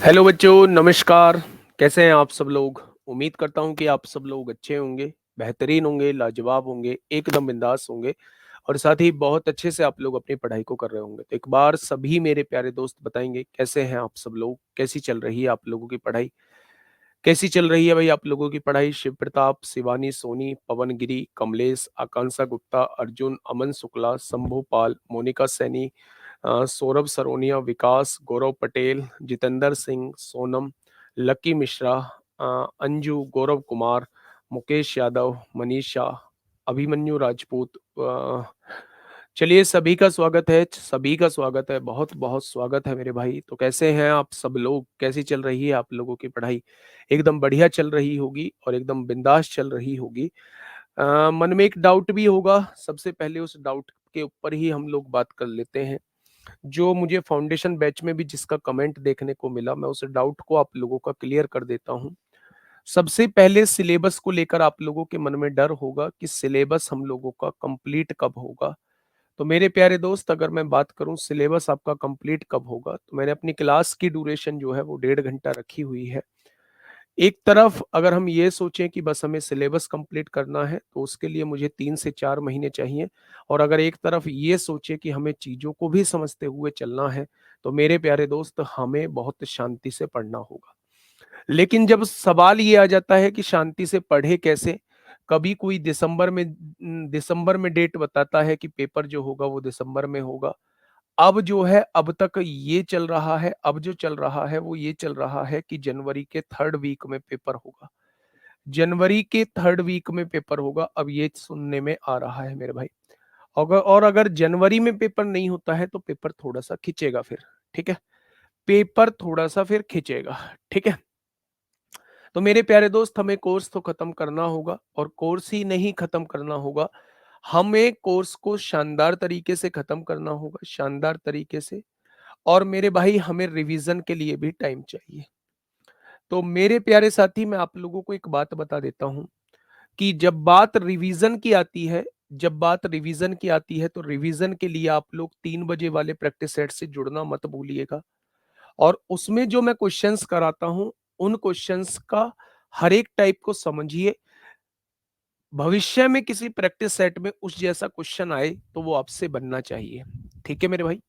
Hello बच्चों, नमस्कार। कैसे हैं आप सब लोग? उम्मीद करता हूं कि आप सब लोग अच्छे होंगे, बेहतरीन होंगे, लाजवाब होंगे, एकदम बिंदास होंगे और साथ ही बहुत अच्छे से आप लोग अपनी पढ़ाई को कर रहे होंगे। तो एक बार सभी मेरे प्यारे दोस्त बताएंगे कैसे हैं आप सब लोग? कैसी चल रही है आप लोगों की पढ़ाई? कैसी चल रही है भाई आप लोगों की पढ़ाई? शिव प्रताप, शिवानी सोनी, पवन गिरी, कमलेश, आकांक्षा गुप्ता, अर्जुन, अमन शुक्ला, शंभू पाल, मोनिका सैनी, सौरभ सरोनिया, विकास, गौरव पटेल, जितेंद्र सिंह, सोनम, लकी मिश्रा, अंजू, गौरव कुमार, मुकेश यादव, मनीषा, अभिमन्यु राजपूत। चलिए, सभी का स्वागत है, सभी का स्वागत है, बहुत बहुत स्वागत है मेरे भाई। तो कैसे हैं आप सब लोग? कैसी चल रही है आप लोगों की पढ़ाई? एकदम बढ़िया चल रही होगी और एकदम बिंदास चल रही होगी। मन में एक डाउट भी होगा, सबसे पहले उस डाउट के ऊपर ही हम लोग बात कर लेते हैं। जो मुझे फाउंडेशन बैच में भी जिसका कमेंट देखने को मिला, मैं उस डाउट को आप लोगों का क्लियर कर देता हूँ। सबसे पहले सिलेबस को लेकर आप लोगों के मन में डर होगा कि सिलेबस हम लोगों का कंप्लीट कब होगा। तो मेरे प्यारे दोस्त, अगर मैं बात करूं सिलेबस आपका कंप्लीट कब होगा, तो मैंने अपनी क्लास की ड्यूरेशन जो है वो 1.5 घंटा रखी हुई है। एक तरफ अगर हम ये सोचें कि बस हमें सिलेबस कंप्लीट करना है, तो उसके लिए मुझे 3 से 4 महीने चाहिए। और अगर एक तरफ ये सोचे कि हमें चीज़ों को भी समझते हुए चलना है, तो मेरे प्यारे दोस्त हमें बहुत शांति से पढ़ना होगा। लेकिन जब सवाल ये आ जाता है कि शांति से पढ़े कैसे, कभी कोई दिसंबर में डेट बताता है कि पेपर जो होगा वो दिसंबर में होगा। अब जो है, अब तक ये चल रहा है, अब जो चल रहा है वो ये चल रहा है कि जनवरी के 3rd वीक में पेपर होगा। जनवरी के 3rd वीक में पेपर होगा, अब ये सुनने में आ रहा है मेरे भाई। अगर जनवरी में पेपर नहीं होता है तो पेपर थोड़ा सा खिंचेगा फिर। ठीक है, पेपर थोड़ा सा फिर खिंचेगा। ठीक है, तो मेरे प्यारे दोस्त हमें कोर्स तो खत्म करना होगा, और कोर्स ही नहीं खत्म करना होगा, हमें कोर्स को शानदार तरीके से खत्म करना होगा, शानदार तरीके से। और मेरे भाई हमें रिवीजन के लिए भी टाइम चाहिए। तो मेरे प्यारे साथी, मैं आप लोगों को एक बात बता देता हूं कि जब बात रिवीजन की आती है, जब बात रिवीजन की आती है, तो रिवीजन के लिए आप लोग 3 बजे वाले प्रैक्टिस सेट से जुड़ना मत भूलिएगा। और उसमें जो मैं क्वेश्चंस कराता हूं, उन क्वेश्चंस का हर एक टाइप को समझिए। भविष्य में किसी प्रैक्टिस सेट में उस जैसा क्वेश्चन आए तो वो आपसे बनना चाहिए। ठीक है मेरे भाई,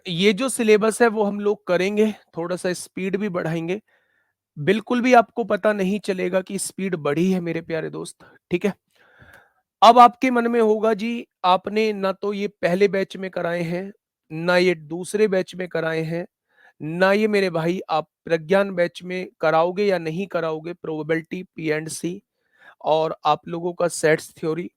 ये जो सिलेबस है वो हम लोग करेंगे, थोड़ा सा स्पीड भी बढ़ाएंगे। बिल्कुल भी आपको पता नहीं चलेगा कि स्पीड बढ़ी है मेरे प्यारे दोस्त। ठीक है, अब आपके मन में होगा जी, आपने ना तो ये पहले बैच में कराए हैं, ना ये दूसरे बैच में कराए हैं, ना ये मेरे भाई आप प्रज्ञान बैच में कराओगे या नहीं कराओगे, प्रोबेबिलिटी पी एंड सी, और आप लोगों का सेट्स थ्योरी,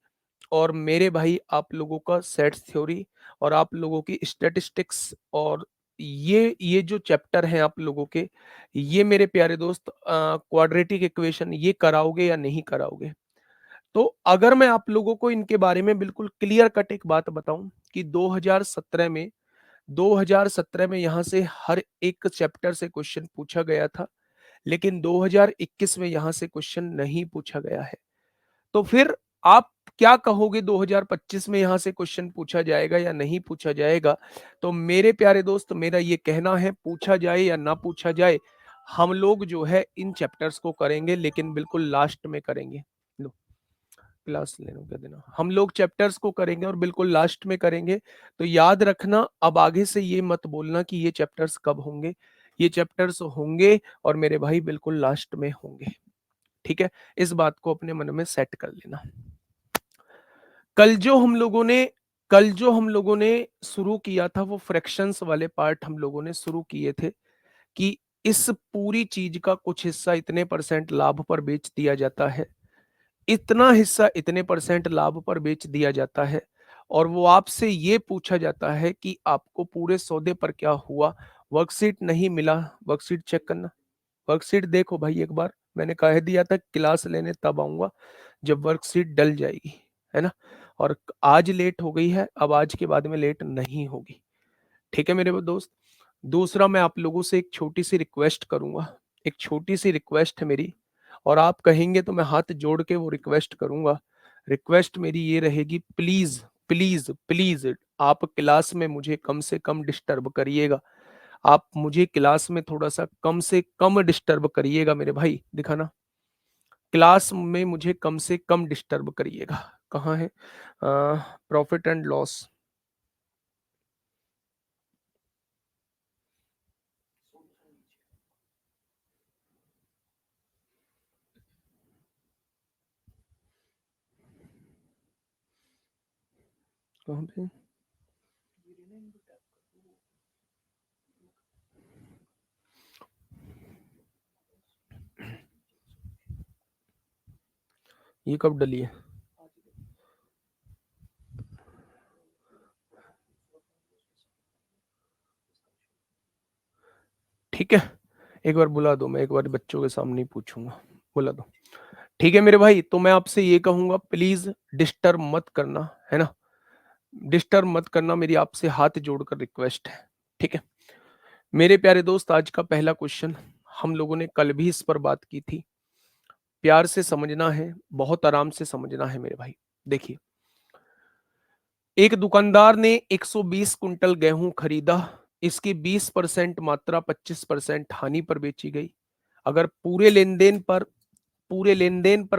और मेरे भाई आप लोगों का सेट्स थ्योरी, और आप लोगों की स्टैटिस्टिक्स, और ये जो चैप्टर हैं आप लोगों के, ये मेरे प्यारे दोस्त क्वाड्रेटिक इक्वेशन, ये कराओगे या नहीं कराओगे? तो अगर मैं आप लोगों को इनके बारे में बिल्कुल क्लियर कट एक बात बताऊं कि 2017 में यहां से हर एक चैप्टर से क्वेश्चन पूछा गया था, लेकिन 2021 में यहां से क्वेश्चन नहीं पूछा गया है। तो फिर आप क्या कहोगे, 2025 में यहां से क्वेश्चन पूछा जाएगा या नहीं पूछा जाएगा? तो मेरे प्यारे दोस्त, मेरा ये कहना है, पूछा जाए या ना पूछा जाए, हम लोग जो है इन चैप्टर्स को करेंगे, लेकिन बिल्कुल लास्ट में करेंगे। लो, क्लास लेने क्या देना, हम लोग चैप्टर्स को करेंगे और बिल्कुल लास्ट में करेंगे। तो याद रखना, अब आगे से ये मत बोलना कि ये चैप्टर्स कब होंगे। ये चैप्टर्स होंगे और मेरे भाई बिल्कुल लास्ट में होंगे। ठीक है, इस बात को अपने मन में सेट कर लेना। कल जो हम लोगों ने कल जो हम लोगों ने शुरू किया था, वो फ्रैक्शंस वाले पार्ट हम लोगों ने शुरू किए थे कि इस पूरी चीज का कुछ हिस्सा इतने परसेंट लाभ पर बेच दिया जाता है, इतना हिस्सा इतने परसेंट लाभ पर बेच दिया जाता है, और वो आपसे ये पूछा जाता है कि आपको पूरे सौदे पर क्या हुआ। वर्कशीट नहीं मिला, वर्कशीट चेक करना, वर्कशीट देखो भाई एक बार। मैंने कह दिया था क्लास लेने तब आऊंगा जब वर्कशीट डल जाएगी, है ना? और आज लेट हो गई है, अब आज के बाद में लेट नहीं होगी। ठीक है मेरे वो दोस्त। दूसरा, मैं आप लोगों से एक छोटी सी रिक्वेस्ट करूंगा, एक छोटी सी रिक्वेस्ट है मेरी, और आप कहेंगे तो मैं हाथ जोड़ के वो रिक्वेस्ट करूंगा। रिक्वेस्ट मेरी ये रहेगी, प्लीज प्लीज प्लीज, आप क्लास में मुझे कम से कम डिस्टर्ब करिएगा। आप मुझे क्लास में थोड़ा सा कम से कम डिस्टर्ब करिएगा मेरे भाई, दिखाना। क्लास में मुझे कम से कम डिस्टर्ब करिएगा। कहाँ है प्रॉफिट एंड लॉस? कहाँ पे? ये कब डली है? ठीक है, एक बार बुला दो, मैं एक बार बच्चों के सामने ही पूछूंगा, बुला दो। ठीक है मेरे भाई, तो मैं आपसे ये कहूंगा, प्लीज डिस्टर्ब मत करना, है ना? डिस्टर्ब मत करना, मेरी आपसे हाथ जोड़कर रिक्वेस्ट है। ठीक है मेरे प्यारे दोस्त, आज का पहला क्वेश्चन, हम लोगों ने कल भी इस पर बात की थी। प्यार से समझना है, बहुत आराम से समझना है मेरे भाई। देखिए, एक दुकानदार ने 120 कुंटल गेहूं खरीदा, इसकी 20% मात्रा 25% हानि पर बेची गई। अगर पूरे लेन देन पर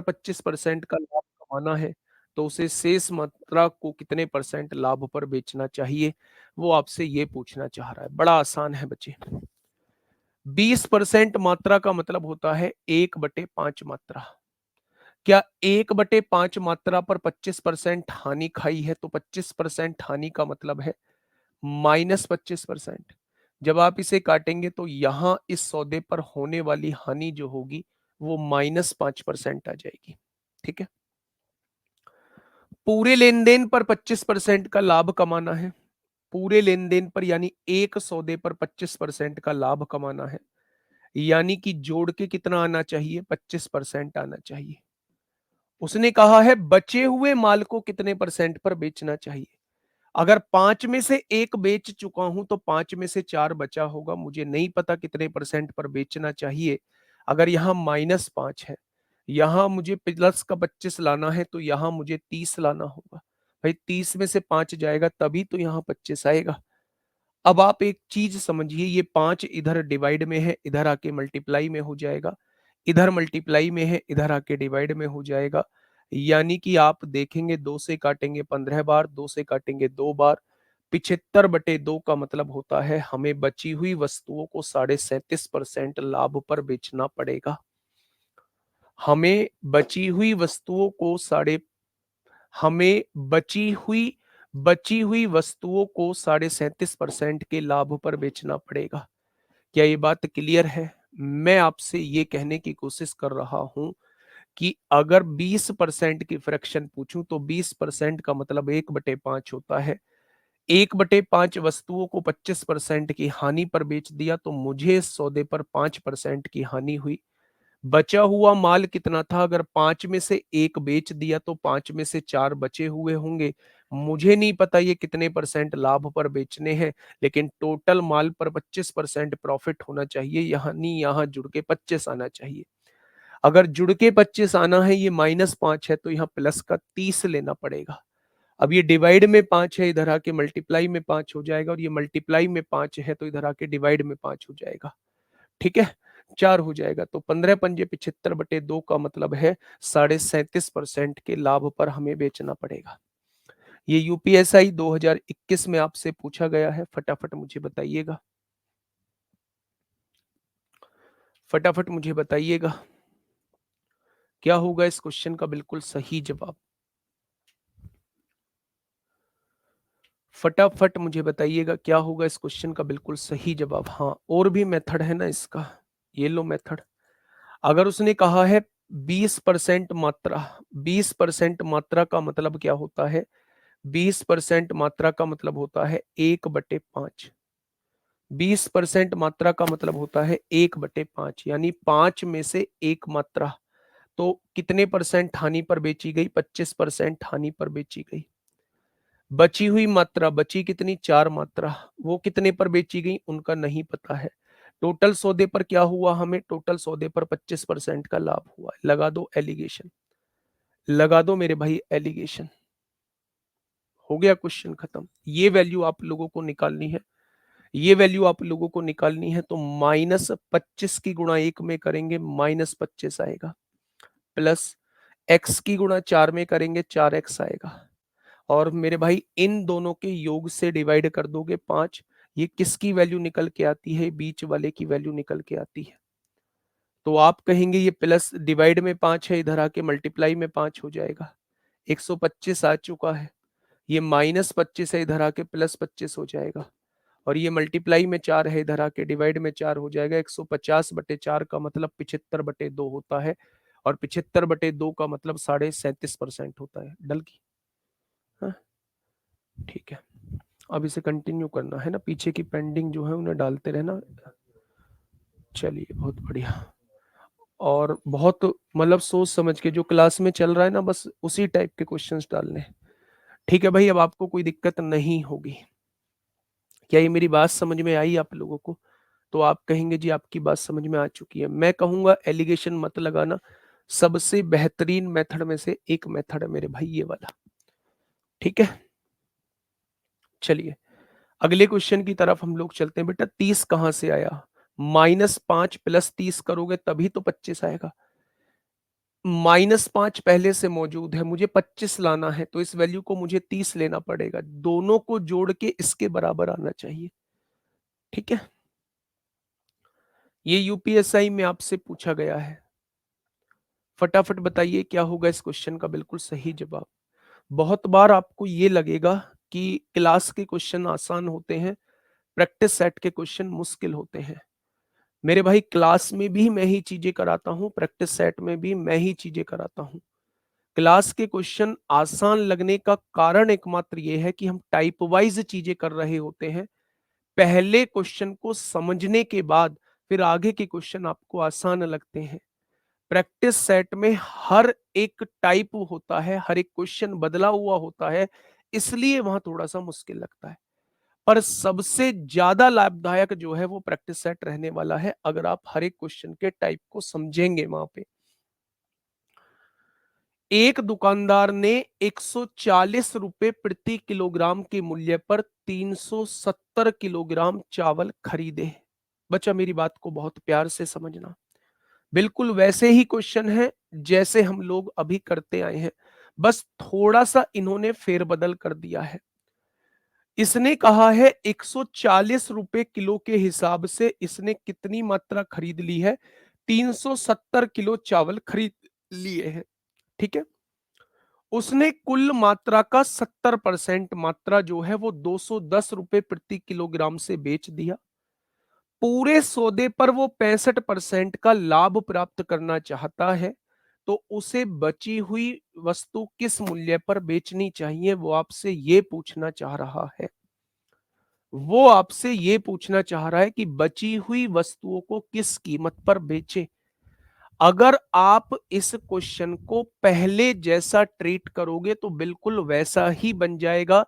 25% का लाभ कमाना है, तो उसे शेष मात्रा को कितने परसेंट लाभ पर बेचना चाहिए? वो आपसे ये पूछना चाह रहा है। बड़ा आसान है बच्चे। 20% मात्रा का मतलब होता है 1/5 मात्रा। क्या 1/5 मात्रा पर 25% हानि खाई है, तो 25% हानि का मतलब है -25%। जब आप इसे काटेंगे तो यहां इस सौदे पर होने वाली हानि जो होगी वो -5% आ जाएगी। ठीक है, पूरे लेन देन पर 25% का लाभ कमाना है। पूरे लेन देन पर यानी एक सौदे पर 25% का लाभ कमाना है, यानी कि जोड़ के कितना आना चाहिए? 25% आना चाहिए। उसने कहा है बचे हुए माल को कितने परसेंट पर बेचना चाहिए। अगर 5 में से एक बेच चुका हूं तो 5 में से 4 बचा होगा, मुझे नहीं पता कितने परसेंट पर बेचना चाहिए। अगर यहां -5 है, यहां मुझे प्लस का 25 लाना है, तो यहां मुझे 30 लाना होगा। भाई 30 में से 5 जाएगा तभी तो यहां 25 आएगा। अब आप एक चीज समझिए, ये 5 इधर डिवाइड में है, इधर आके मल्टीप्लाई में हो जाएगा। इधर मल्टीप्लाई में है, इधर आके डिवाइड में हो जाएगा। यानी कि आप देखेंगे 2 से काटेंगे 15 बार, 2 से काटेंगे 2 बार। 75/2 का मतलब होता है हमें बची हुई वस्तुओं को 37.5% लाभ पर बेचना पड़ेगा। हमें बची हुई वस्तुओं को साढ़े हमें बची हुई वस्तुओं को 37.5% के लाभ पर बेचना पड़ेगा। क्या ये बात क्लियर है? मैं आपसे ये कहने की कोशिश कर रहा हूं कि अगर 20% की फ्रैक्शन पूछूं तो 20% का मतलब 1/5 होता है। 1/5 वस्तुओं को 25% की हानि पर बेच दिया तो मुझे सौदे पर 5% की हानि हुई। बचा हुआ माल कितना था? अगर 5 में से एक बेच दिया तो 5 में से 4 बचे हुए होंगे। मुझे नहीं पता ये कितने परसेंट लाभ पर बेचने हैं, लेकिन टोटल माल पर 25% प्रॉफिट होना चाहिए, यानी यहाँ जुड़ के 25 आना चाहिए। अगर जुड़ के 25 आना है, ये -5 है, तो यहाँ प्लस का 30 लेना पड़ेगा। अब ये डिवाइड में 5 है, इधर आके मल्टीप्लाई में 5 हो जाएगा, और ये मल्टीप्लाई में 5 है तो इधर आके डिवाइड में 5 हो जाएगा। ठीक है, 4 हो जाएगा। तो 15×5 75/2 का मतलब है 37.5% के लाभ पर हमें बेचना पड़ेगा। ये यूपीएसआई 2021 में आपसे पूछा गया है। फटाफट मुझे बताइएगा, फटाफट मुझे बताइएगा क्या होगा इस क्वेश्चन का बिल्कुल सही जवाब। फटाफट मुझे बताइएगा क्या होगा इस क्वेश्चन का बिल्कुल सही जवाब। हाँ, और भी मेथड है ना इसका, ये लो मेथड। अगर उसने कहा है 20% मात्रा, 20% मात्रा का मतलब क्या होता है? 20% मात्रा का मतलब होता है 1/5। 20% मात्रा का मतलब होता है 1/5, यानी 5 में से एक मात्रा। तो कितने परसेंट हानि पर बेची गई? 25% हानि पर बेची गई। बची हुई मात्रा बची कितनी? 4 मात्रा। वो कितने पर बेची गई उनका नहीं पता है। टोटल सौदे पर क्या हुआ? हमें टोटल सौदे पर 25% का लाभ हुआ। लगा दो एलिगेशन, लगा दो मेरे भाई एलिगेशन। हो गया क्वेश्चन खत्म। ये वैल्यू आप लोगों को निकालनी है। ये वैल्यू आप लोगों को निकालनी है, तो -25 की गुणा 1 में करेंगे -25 आएगा, प्लस x की गुणा 4 में करेंगे 4x आएगा, और मेरे भाई इन दोनों के योग से डिवाइड कर दोगे 5, ये किसकी वैल्यू निकल के आती है, बीच वाले की वैल्यू निकल के आती है। तो आप कहेंगे ये प्लस डिवाइड में 5 है, इधर आके मल्टीप्लाई में 5 हो जाएगा, 125 आ चुका है, ये -25 है, इधर आके +25 हो जाएगा, और ये मल्टीप्लाई में 4 है, इधर आके डिवाइड में 4 हो जाएगा। 150/4 का मतलब 75/2 होता है, और 75/2 का मतलब 37.5% होता है। डल की, हाँ ठीक है। अब इसे कंटिन्यू करना है ना, पीछे की पेंडिंग जो है उन्हें डालते रहना। चलिए बहुत बढ़िया, और बहुत मतलब सोच समझ के जो क्लास में चल रहा है ना, बस उसी टाइप के क्वेश्चंस डालने हैं। ठीक है भाई, अब आपको कोई दिक्कत नहीं होगी। क्या ये मेरी बात समझ में आई आप लोगों को? तो आप कहेंगे जी आपकी बात समझ में आ चुकी है। मैं कहूंगा एलिगेशन मत लगाना, सबसे बेहतरीन मेथड में से एक मेथड है मेरे भाई ये वाला। ठीक है, चलिए अगले क्वेश्चन की तरफ हम लोग चलते हैं। बेटा 30 कहां से आया? -5 प्लस 30 करोगे तभी तो 25 आएगा। -5 पहले से मौजूद है, मुझे 25 लाना है, तो इस वैल्यू को मुझे 30 लेना पड़ेगा, दोनों को जोड़ के इसके बराबर आना चाहिए। ठीक है, ये यूपीएसआई में आपसे पूछा गया है। फटाफट बताइए क्या होगा इस क्वेश्चन का बिल्कुल सही जवाब। बहुत बार आपको ये लगेगा कि क्लास के क्वेश्चन आसान होते हैं, प्रैक्टिस सेट के क्वेश्चन मुश्किल होते हैं। मेरे भाई क्लास में भी मैं ही चीजें कराता हूं, प्रैक्टिस सेट में भी मैं ही चीजें कराता हूं। क्लास के क्वेश्चन आसान लगने का कारण एकमात्र ये है कि हम टाइप वाइज चीजें कर रहे होते हैं। पहले क्वेश्चन को समझने के बाद फिर आगे के क्वेश्चन आपको आसान लगते हैं। प्रैक्टिस सेट में हर एक टाइप होता है, हर एक क्वेश्चन बदला हुआ होता है, इसलिए वहां थोड़ा सा मुश्किल लगता है। पर सबसे ज्यादा लाभदायक जो है वो प्रैक्टिस सेट रहने वाला है, अगर आप हर एक क्वेश्चन के टाइप को समझेंगे। वहां पे एक दुकानदार ने 140 रुपए प्रति किलोग्राम के मूल्य पर 370 किलोग्राम चावल खरीदे। बच्चा मेरी बात को बहुत प्यार से समझना, बिल्कुल वैसे ही क्वेश्चन है जैसे हम लोग अभी करते आए हैं, बस थोड़ा सा इन्होंने फेरबदल कर दिया है। इसने कहा है 140 रुपए किलो के हिसाब से इसने कितनी मात्रा खरीद ली है? 370 किलो चावल खरीद लिए हैं। ठीक है, उसने कुल मात्रा का 70% मात्रा जो है वो 210 रुपए प्रति किलोग्राम से बेच दिया। पूरे सौदे पर वो 65% का लाभ प्राप्त करना चाहता है, तो उसे बची हुई वस्तु किस मूल्य पर बेचनी चाहिए, वो आपसे ये पूछना चाह रहा है। वो आपसे ये पूछना चाह रहा है कि बची हुई वस्तुओं को किस कीमत पर बेचे। अगर आप इस क्वेश्चन को पहले जैसा ट्रीट करोगे तो बिल्कुल वैसा ही बन जाएगा।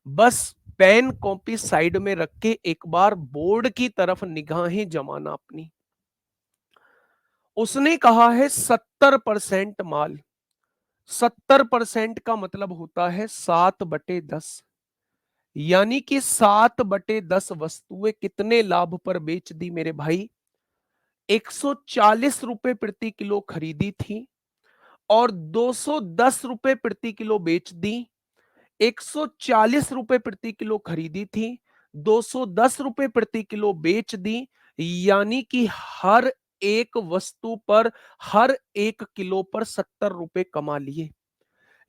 बस पेन कॉपी साइड में रख के एक बार बोर्ड की तरफ निगाहें जमाना अपनी। उसने कहा है 70% माल, 70% का मतलब होता है 7/10, यानी कि 7/10 वस्तुएं कितने लाभ पर बेच दी मेरे भाई? 140 रुपए प्रति किलो खरीदी थी और 210 रुपए प्रति किलो बेच दी। 140 रुपए प्रति किलो खरीदी थी, 210 रुपए प्रति किलो बेच दी, यानी कि हर एक वस्तु पर, हर एक किलो पर 70 रुपए कमा लिए।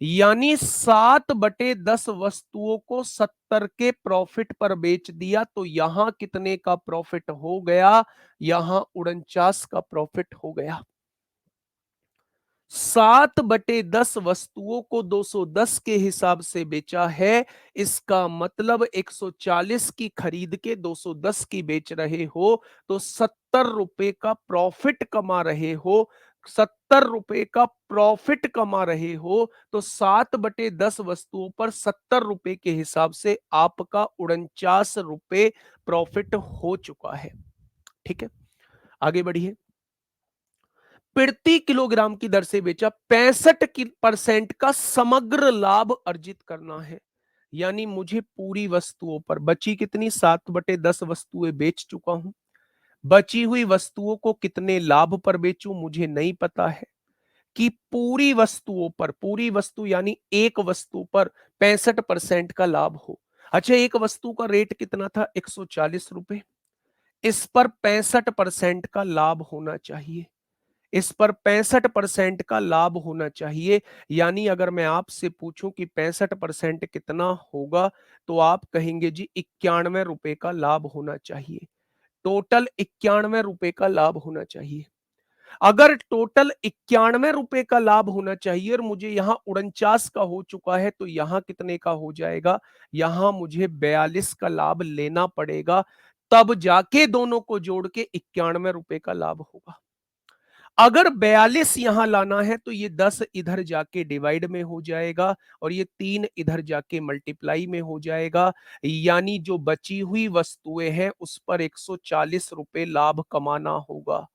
यानी 7/10 वस्तुओं को 70 के प्रॉफिट पर बेच दिया, तो यहां कितने का प्रॉफिट हो गया? यहां 49 का प्रॉफिट हो गया। 7/10 वस्तुओं को 210 के हिसाब से बेचा है, इसका मतलब 140 की खरीद के 210 की बेच रहे हो, तो 70 रुपए का प्रॉफिट कमा रहे हो। 70 रुपए का प्रॉफिट कमा रहे हो, तो 7/10 वस्तुओं पर 70 रुपए के हिसाब से आपका 49 रुपए प्रॉफिट हो चुका है। ठीक है, आगे बढ़िए। प्रति किलोग्राम की दर से बेचा, 65% का समग्र लाभ अर्जित करना है। यानी मुझे पूरी वस्तुओं पर बची कितनी 7/10 वस्तुएं बेच चुका हूं। बची हुई वस्तुओं को कितने लाभ पर बेचूं मुझे नहीं पता है। कि पूरी वस्तुओं पर, पूरी वस्तु यानी एक वस्तु पर 65% का लाभ हो। अच्छा, एक वस्तु का रेट कितना था? 140 रुपए। इस पर 65% का लाभ होना चाहिए। इस पर 65% का लाभ होना चाहिए। यानी अगर मैं आपसे पूछूं कि 65% कितना होगा, तो आप कहेंगे जी 91 रुपए का लाभ होना चाहिए। टोटल 91 रुपए का लाभ होना चाहिए। अगर टोटल 91 रुपए का लाभ होना चाहिए और मुझे यहां 49 का हो चुका है, तो यहां कितने का हो जाएगा? यहां मुझे 42 का लाभ लेना पड़ेगा, तब जाके दोनों को जोड़ के 91 रुपए का लाभ होगा। अगर 42 यहां लाना है तो ये 10 इधर जाके डिवाइड में हो जाएगा और ये 3 इधर जाके मल्टीप्लाई में हो जाएगा। यानी जो बची हुई वस्तुएं हैं उस पर 140 रुपए लाभ कमाना होगा।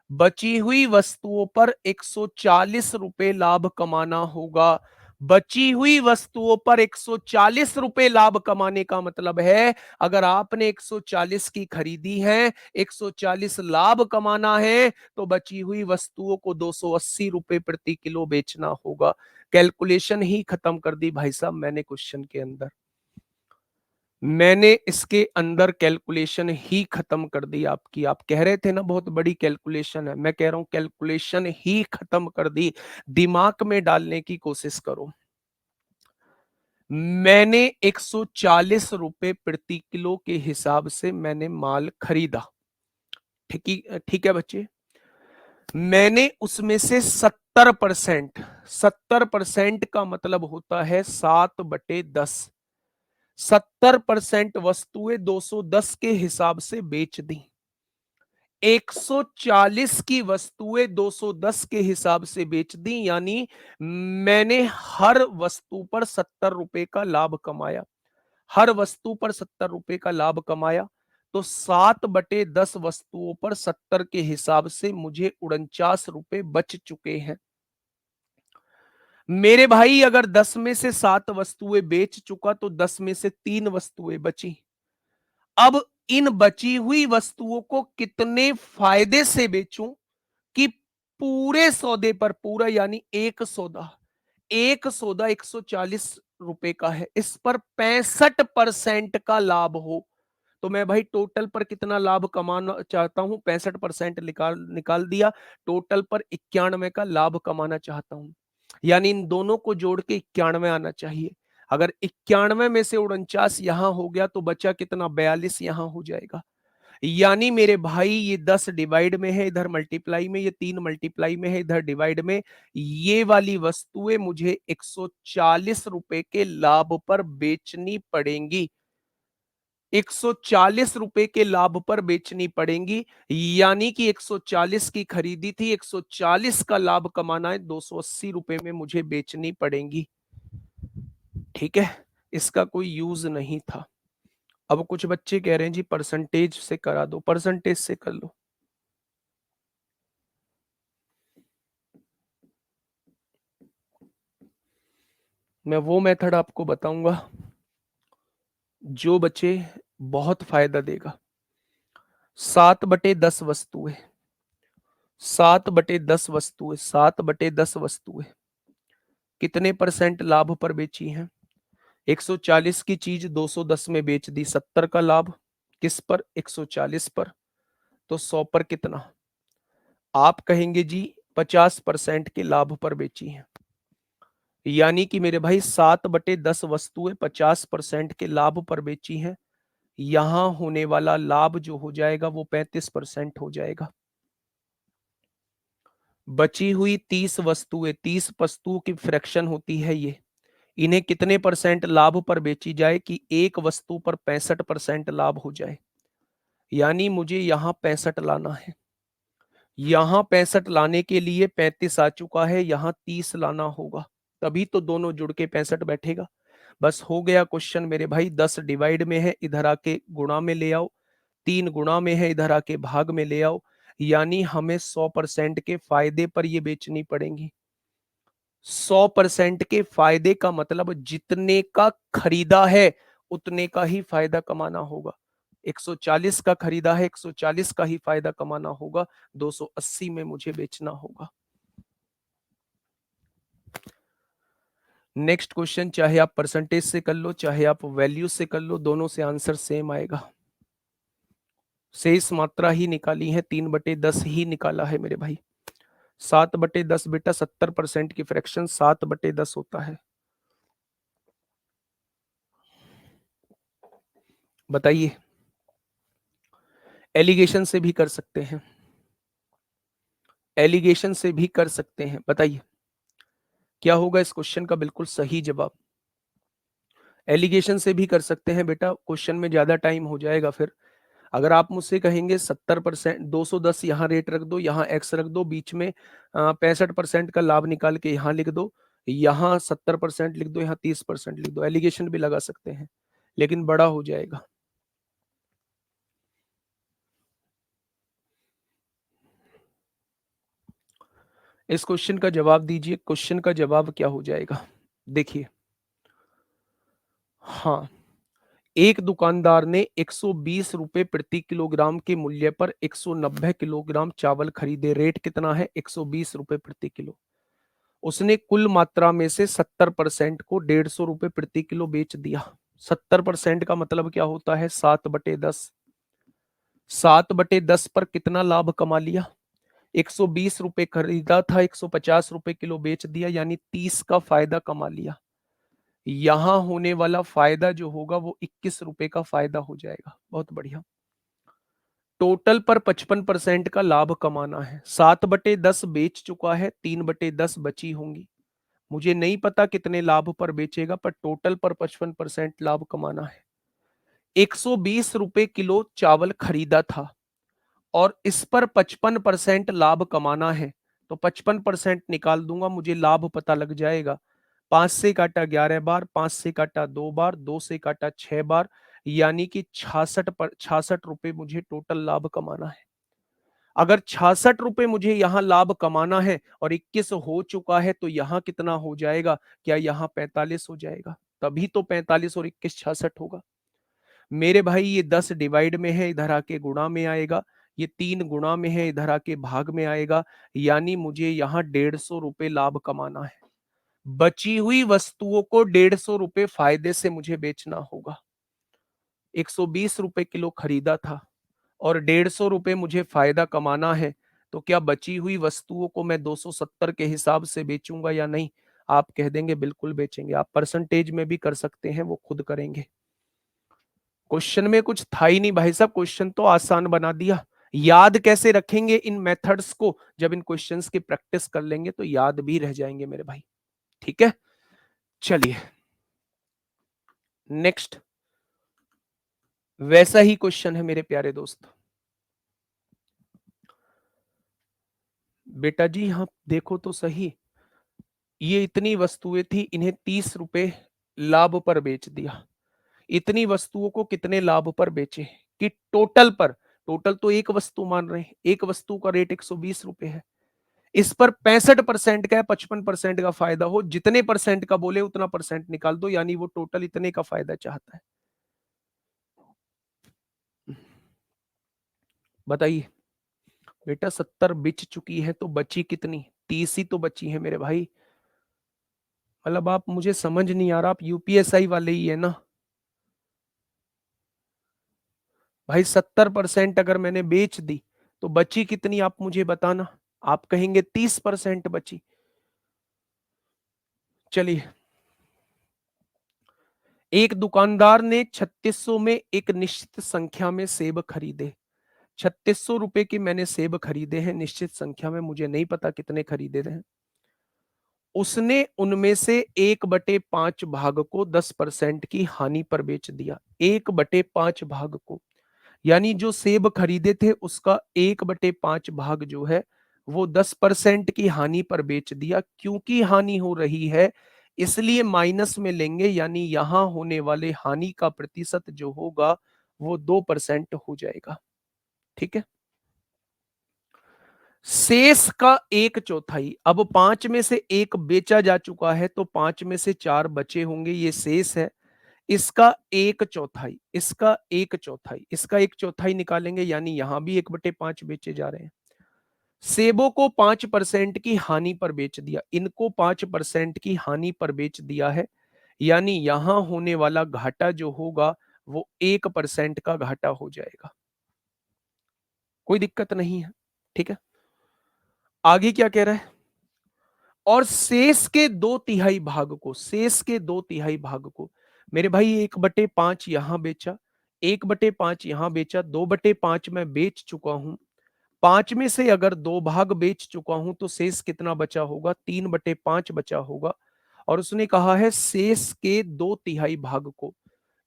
बची हुई वस्तुओं पर 140 रुपए लाभ कमाना होगा। बची हुई वस्तुओं पर 140 रुपए लाभ कमाने का मतलब है, अगर आपने 140 की खरीदी है, 140 लाभ कमाना है, तो बची हुई वस्तुओं को 280 रुपए प्रति किलो बेचना होगा। कैलकुलेशन ही खत्म कर दी भाई साहब मैंने क्वेश्चन के अंदर। मैंने इसके अंदर कैलकुलेशन ही खत्म कर दी आपकी। आप कह रहे थे ना बहुत बड़ी कैलकुलेशन है, मैं कह रहा हूं कैलकुलेशन ही खत्म कर दी। दिमाग में डालने की कोशिश करो। मैंने 140 रुपए प्रति किलो के हिसाब से मैंने माल खरीदा। ठीक है बच्चे। मैंने उसमें से 70%, 70% का मतलब होता है 7/10। 70% वस्तुएं 210 के हिसाब से बेच दी। 140 की वस्तुएं 210 के हिसाब से बेच दी, यानी मैंने हर वस्तु पर 70 रुपए का लाभ कमाया। हर वस्तु पर 70 रुपए का लाभ कमाया। तो 7/10 वस्तुओं पर 70 के हिसाब से मुझे 49 रुपए बच चुके हैं। मेरे भाई अगर 10 में से 7 वस्तुएं बेच चुका तो 10 में से 3 वस्तुएं बची। अब इन बची हुई वस्तुओं को कितने फायदे से बेचूं कि पूरे सौदे पर, पूरा यानी एक सौदा 140 रुपए का है, इस पर 65% का लाभ हो। तो मैं भाई टोटल पर कितना लाभ कमाना चाहता हूं? 65% निकाल निकाल दिया। टोटल पर 91 का लाभ कमाना चाहता हूं। यानी इन दोनों को जोड़ के 91 आना चाहिए। अगर 91 में से 49 यहां हो गया तो बचा कितना? 42 यहां हो जाएगा। यानी मेरे भाई ये 10 डिवाइड में है, इधर मल्टीप्लाई में, ये 3 मल्टीप्लाई में है, इधर डिवाइड में। ये वाली वस्तुएं मुझे 140 रुपए के लाभ पर बेचनी पड़ेंगी। 140 रुपए के लाभ पर बेचनी पड़ेंगी। यानी कि 140 की खरीदी थी, 140 का लाभ कमाना है, 280 रुपए में मुझे बेचनी पड़ेंगी। ठीक है, इसका कोई यूज नहीं था। अब कुछ बच्चे कह रहे हैं जी परसेंटेज से करा दो, परसेंटेज से कर लो। मैं वो मेथड आपको बताऊंगा जो बच्चे बहुत फायदा देगा। 7/10 वस्तुएं, 7/10 वस्तुएं, 7/10 वस्तुएं कितने परसेंट लाभ पर बेची हैं? 140 की चीज 210 में बेच दी, 70 का लाभ किस पर? 140 पर। तो 100 पर कितना? आप कहेंगे जी 50% के लाभ पर बेची हैं। यानी कि मेरे भाई 7/10 वस्तुएं 50% के लाभ पर बेची हैं। यहां होने वाला लाभ जो हो जाएगा वो 35% हो जाएगा। बची हुई 30 वस्तुएं, 30 वस्तुओं की फ्रैक्शन होती है ये। इन्हें कितने परसेंट लाभ पर बेची जाए कि एक वस्तु पर 65% लाभ हो जाए? यानी मुझे यहां 65 लाना है। यहां 65 लाने के लिए 35 आ चुका है, यहां 30 लाना होगा, तभी तो दोनों जुड़ के 65 बैठेगा। बस हो गया क्वेश्चन मेरे भाई। 10 डिवाइड में है, इधर आके गुणा में ले आओ। 3 गुणा में है, इधर आके भाग में ले आओ। यानी हमें 100% के फायदे पर ये बेचनी पड़ेंगी। 100% के फायदे का मतलब जितने का खरीदा है उतने का ही फायदा कमाना होगा। 140 का खरीदा है, 140 का ही फायदा कमाना होगा, 280 में मुझे बेचना होगा। नेक्स्ट क्वेश्चन, चाहे आप परसेंटेज से कर लो चाहे आप वैल्यू से कर लो, दोनों से आंसर सेम आएगा। शेष मात्रा ही निकाली है, 3/10 ही निकाला है मेरे भाई। 7/10 बेटा 70% की फ्रैक्शन 7/10 होता है। बताइए, एलिगेशन से भी कर सकते हैं, एलिगेशन से भी कर सकते हैं। बताइए क्या होगा इस क्वेश्चन का बिल्कुल सही जवाब। एलिगेशन से भी कर सकते हैं बेटा, क्वेश्चन में ज्यादा टाइम हो जाएगा फिर। अगर आप मुझसे कहेंगे 70%, 210 यहाँ रेट रख दो, यहाँ एक्स रख दो, बीच में 65% का लाभ निकाल के यहाँ लिख दो, यहाँ 70% लिख दो, यहाँ 30% लिख दो, एलिगेशन भी लगा सकते हैं लेकिन बड़ा हो जाएगा। इस क्वेश्चन का जवाब दीजिए, क्वेश्चन का जवाब क्या हो जाएगा देखिए। हाँ, एक दुकानदार ने 120 रुपए प्रति किलोग्राम के मूल्य पर 190 किलोग्राम चावल खरीदे। रेट कितना है? 120 रुपए प्रति किलो। उसने कुल मात्रा में से 70% को 150 रुपए प्रति किलो बेच दिया। 70% का मतलब क्या होता है? 7/10। 7/10 पर कितना लाभ कमा लिया? 120 रुपए खरीदा था, 150 रुपए किलो बेच दिया, यानी 30 का फायदा कमा लिया। यहां होने वाला फायदा जो होगा वो 21 रुपए का फायदा हो जाएगा। बहुत बढ़िया। टोटल पर 55% का लाभ कमाना है। 7/10 बेच चुका है, 3/10 बची होंगी। मुझे नहीं पता कितने लाभ पर बेचेगा, पर टोटल पर 55% लाभ कमाना है। 120 रुपए किलो चावल खरीदा था और इस पर 55% लाभ कमाना है, तो 55% निकाल दूंगा, मुझे लाभ पता लग जाएगा। 5 से काटा 11 बार, 5 से काटा 2 बार, 2 से काटा 6 बार, यानी कि 66 रुपए मुझे टोटल लाभ कमाना है। अगर 66 रुपए मुझे यहां लाभ कमाना है और 21 हो चुका है, तो यहां कितना हो जाएगा? क्या यहां 45 हो जाएगा? तभी तो 45 और 21 66 होगा। मेरे भाई ये 10 डिवाइड में है, इधर आके गुणा में आएगा। ये 3 गुणा में है, इधर आके भाग में आएगा। यानी मुझे यहाँ 150 रुपए लाभ कमाना है। बची हुई वस्तुओं को 150 रुपए फायदे से मुझे बेचना होगा। 120 रुपए किलो खरीदा था और 150 रुपए मुझे फायदा कमाना है, तो क्या बची हुई वस्तुओं को मैं 270 के हिसाब से बेचूंगा या नहीं? आप कह देंगे बिल्कुल बेचेंगे। आप परसेंटेज में भी कर सकते हैं, वो खुद करेंगे। क्वेश्चन में कुछ था ही नहीं भाई साहब, क्वेश्चन तो आसान बना दिया। याद कैसे रखेंगे इन मेथड्स को? जब इन क्वेश्चंस की प्रैक्टिस कर लेंगे तो याद भी रह जाएंगे मेरे भाई। ठीक है, चलिए नेक्स्ट। वैसा ही क्वेश्चन है मेरे प्यारे दोस्त। बेटा जी हाँ, देखो तो सही, ये इतनी वस्तुएं थी, इन्हें 30 रुपए लाभ पर बेच दिया। इतनी वस्तुओं को कितने लाभ पर बेचे? कि टोटल पर, टोटल तो एक वस्तु मान रहे हैं, एक वस्तु का रेट 120 रुपए है। इस पर 65% का है, 55% का फायदा हो, जितने परसेंट का बोले उतना परसेंट निकाल दो, यानी वो टोटल इतने का फायदा चाहता है। बताइए बेटा, 70 बिच चुकी है तो बची कितनी? 30 ही तो बची है मेरे भाई। मतलब आप, मुझे समझ नहीं आ रहा, आप यूपीएसआई वाले ही है ना भाई? 70% अगर मैंने बेच दी तो बची कितनी, आप मुझे बताना। आप कहेंगे 30% बची। चलिए, एक दुकानदार ने 3600 में एक निश्चित संख्या में सेब खरीदे। 3600 रुपए के मैंने सेब खरीदे हैं, निश्चित संख्या में, मुझे नहीं पता कितने खरीदे हैं। उसने उनमें से 1/5 भाग को 10% की हानि पर बेच दिया। 1/5 भाग को, यानी जो सेब खरीदे थे उसका 1/5 भाग जो है वो 10% की हानि पर बेच दिया। क्योंकि हानि हो रही है इसलिए माइनस में लेंगे, यानी यहां होने वाले हानि का प्रतिशत जो होगा वो 2% हो जाएगा। ठीक है, शेष का एक चौथाई, अब 5 में से 1 बेचा जा चुका है तो 5 में से 4 बचे होंगे, ये शेष है। इसका एक चौथाई, इसका एक चौथाई, इसका एक चौथाई निकालेंगे, यानी यहां भी 1/5 बेचे जा रहे हैं। सेबों को 5% की हानि पर बेच दिया, इनको 5% की हानि पर बेच दिया है, यानी यहां होने वाला घाटा जो होगा वो 1% का घाटा हो जाएगा। कोई दिक्कत नहीं है, ठीक है। आगे क्या कह रहा है, और शेष के 2/3 भाग को, शेष के 2/3 भाग को, मेरे भाई 1/5 यहां बेचा, 1/5 यहां बेचा, 2/5 मैं बेच चुका हूं। 5 में से अगर 2 भाग बेच चुका हूं तो शेष कितना बचा होगा, 3/5 बचा होगा। और उसने कहा है शेष के 2/3 भाग को,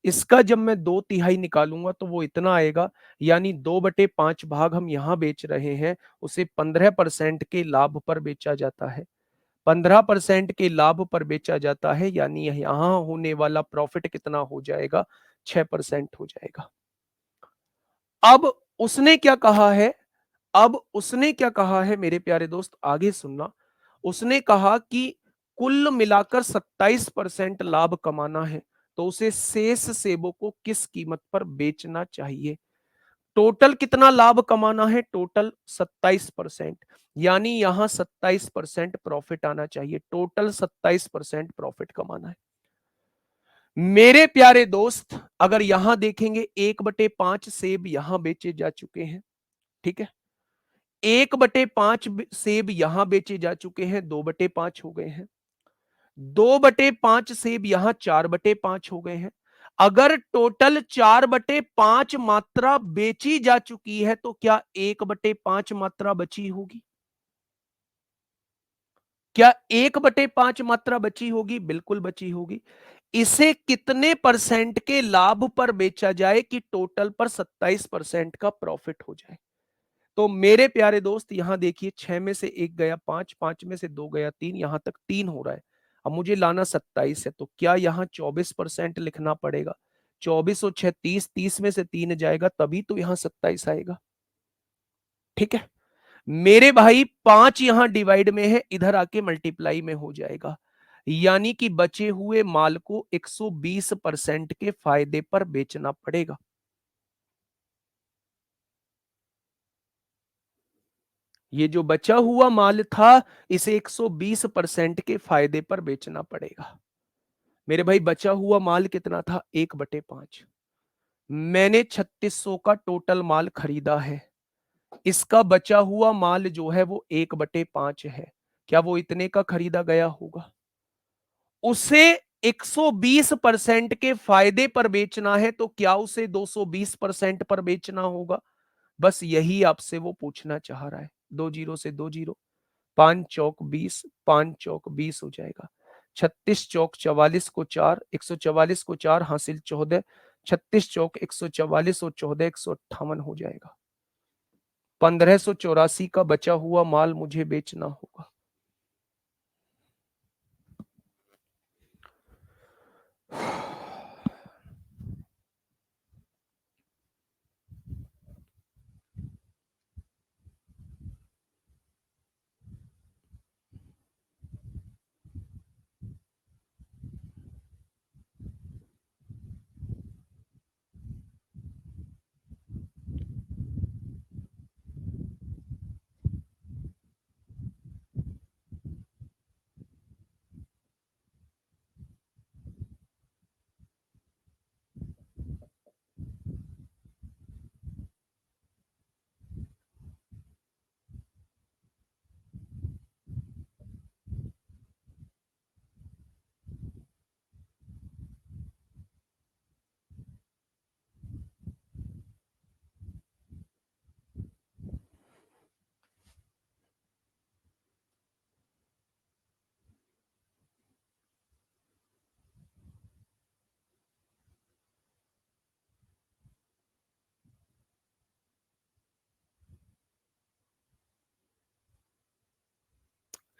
इसका जब मैं 2/3 निकालूंगा तो वो इतना आएगा, यानी 2/5 भाग हम यहां बेच रहे हैं, उसे 15% के लाभ पर बेचा जाता है। 15% के लाभ पर बेचा जाता है, यानी यहां होने वाला प्रॉफिट कितना हो जाएगा, 6% हो जाएगा। अब उसने क्या कहा है, अब उसने क्या कहा है मेरे प्यारे दोस्त, आगे सुनना। उसने कहा कि कुल मिलाकर 27% लाभ कमाना है, तो उसे शेष सेबों को किस कीमत पर बेचना चाहिए। टोटल कितना लाभ कमाना है, टोटल 27%, यानी यहां 27% प्रॉफिट आना चाहिए, टोटल 27% प्रॉफिट कमाना है। मेरे प्यारे दोस्त, अगर यहां देखेंगे 1/5 सेब यहां बेचे जा चुके हैं, ठीक है। 1/5 सेब यहां बेचे जा चुके हैं, 2/5 हो गए हैं। 2/5 सेब यहां 4/5 हो गए हैं। अगर टोटल 4/5 मात्रा बेची जा चुकी है तो क्या 1/5 मात्रा बची होगी, क्या 1/5 मात्रा बची होगी, बिल्कुल बची होगी। इसे कितने परसेंट के लाभ पर बेचा जाए कि टोटल पर 27% का प्रॉफिट हो जाए। तो मेरे प्यारे दोस्त यहां देखिए, 6 में से 1 गया 5, 5 में से 2 गया 3, यहां तक 3 हो रहा है। अब मुझे लाना 27 है, तो क्या यहां 24% लिखना पड़ेगा। 24 और 6 30, 30 में से 3 जाएगा तभी तो यहां 27 आएगा, ठीक है। मेरे भाई 5 यहां डिवाइड में है, इधर आके मल्टीप्लाई में हो जाएगा, यानी कि बचे हुए माल को 120% के फायदे पर बेचना पड़ेगा। ये जो बचा हुआ माल था, इसे 120% के फायदे पर बेचना पड़ेगा। मेरे भाई बचा हुआ माल कितना था, 1/5। मैंने 3600 का टोटल माल खरीदा है, इसका बचा हुआ माल जो है वो 1/5 है। क्या वो इतने का खरीदा गया होगा, उसे 120% के फायदे पर बेचना है, तो क्या उसे 220% पर बेचना होगा। बस यही आपसे वो पूछना चाह रहा है। 2 जीरो से 2 जीरो, 5 चौक 20, 5 चौक 20 हो जाएगा। 36 चौक 44 को 4, 144 को 4 हासिल 14, 36 चौक 144 और 14 158 हो जाएगा। 1584 का बचा हुआ माल मुझे बेचना होगा।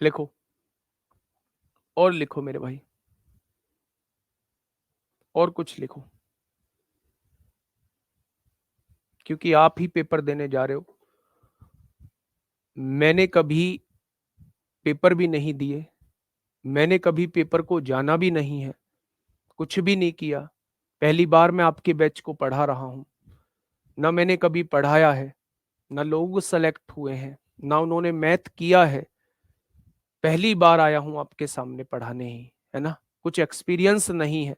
लिखो, और लिखो मेरे भाई, और कुछ लिखो, क्योंकि आप ही पेपर देने जा रहे हो। मैंने कभी पेपर भी नहीं दिए, मैंने कभी पेपर को जाना भी नहीं है, कुछ भी नहीं किया। पहली बार मैं आपके बैच को पढ़ा रहा हूँ। ना मैंने कभी पढ़ाया है, ना लोग सेलेक्ट हुए हैं, ना उन्होंने मैथ किया है। पहली बार आया हूं आपके सामने पढ़ाने ही, है ना, कुछ एक्सपीरियंस नहीं है।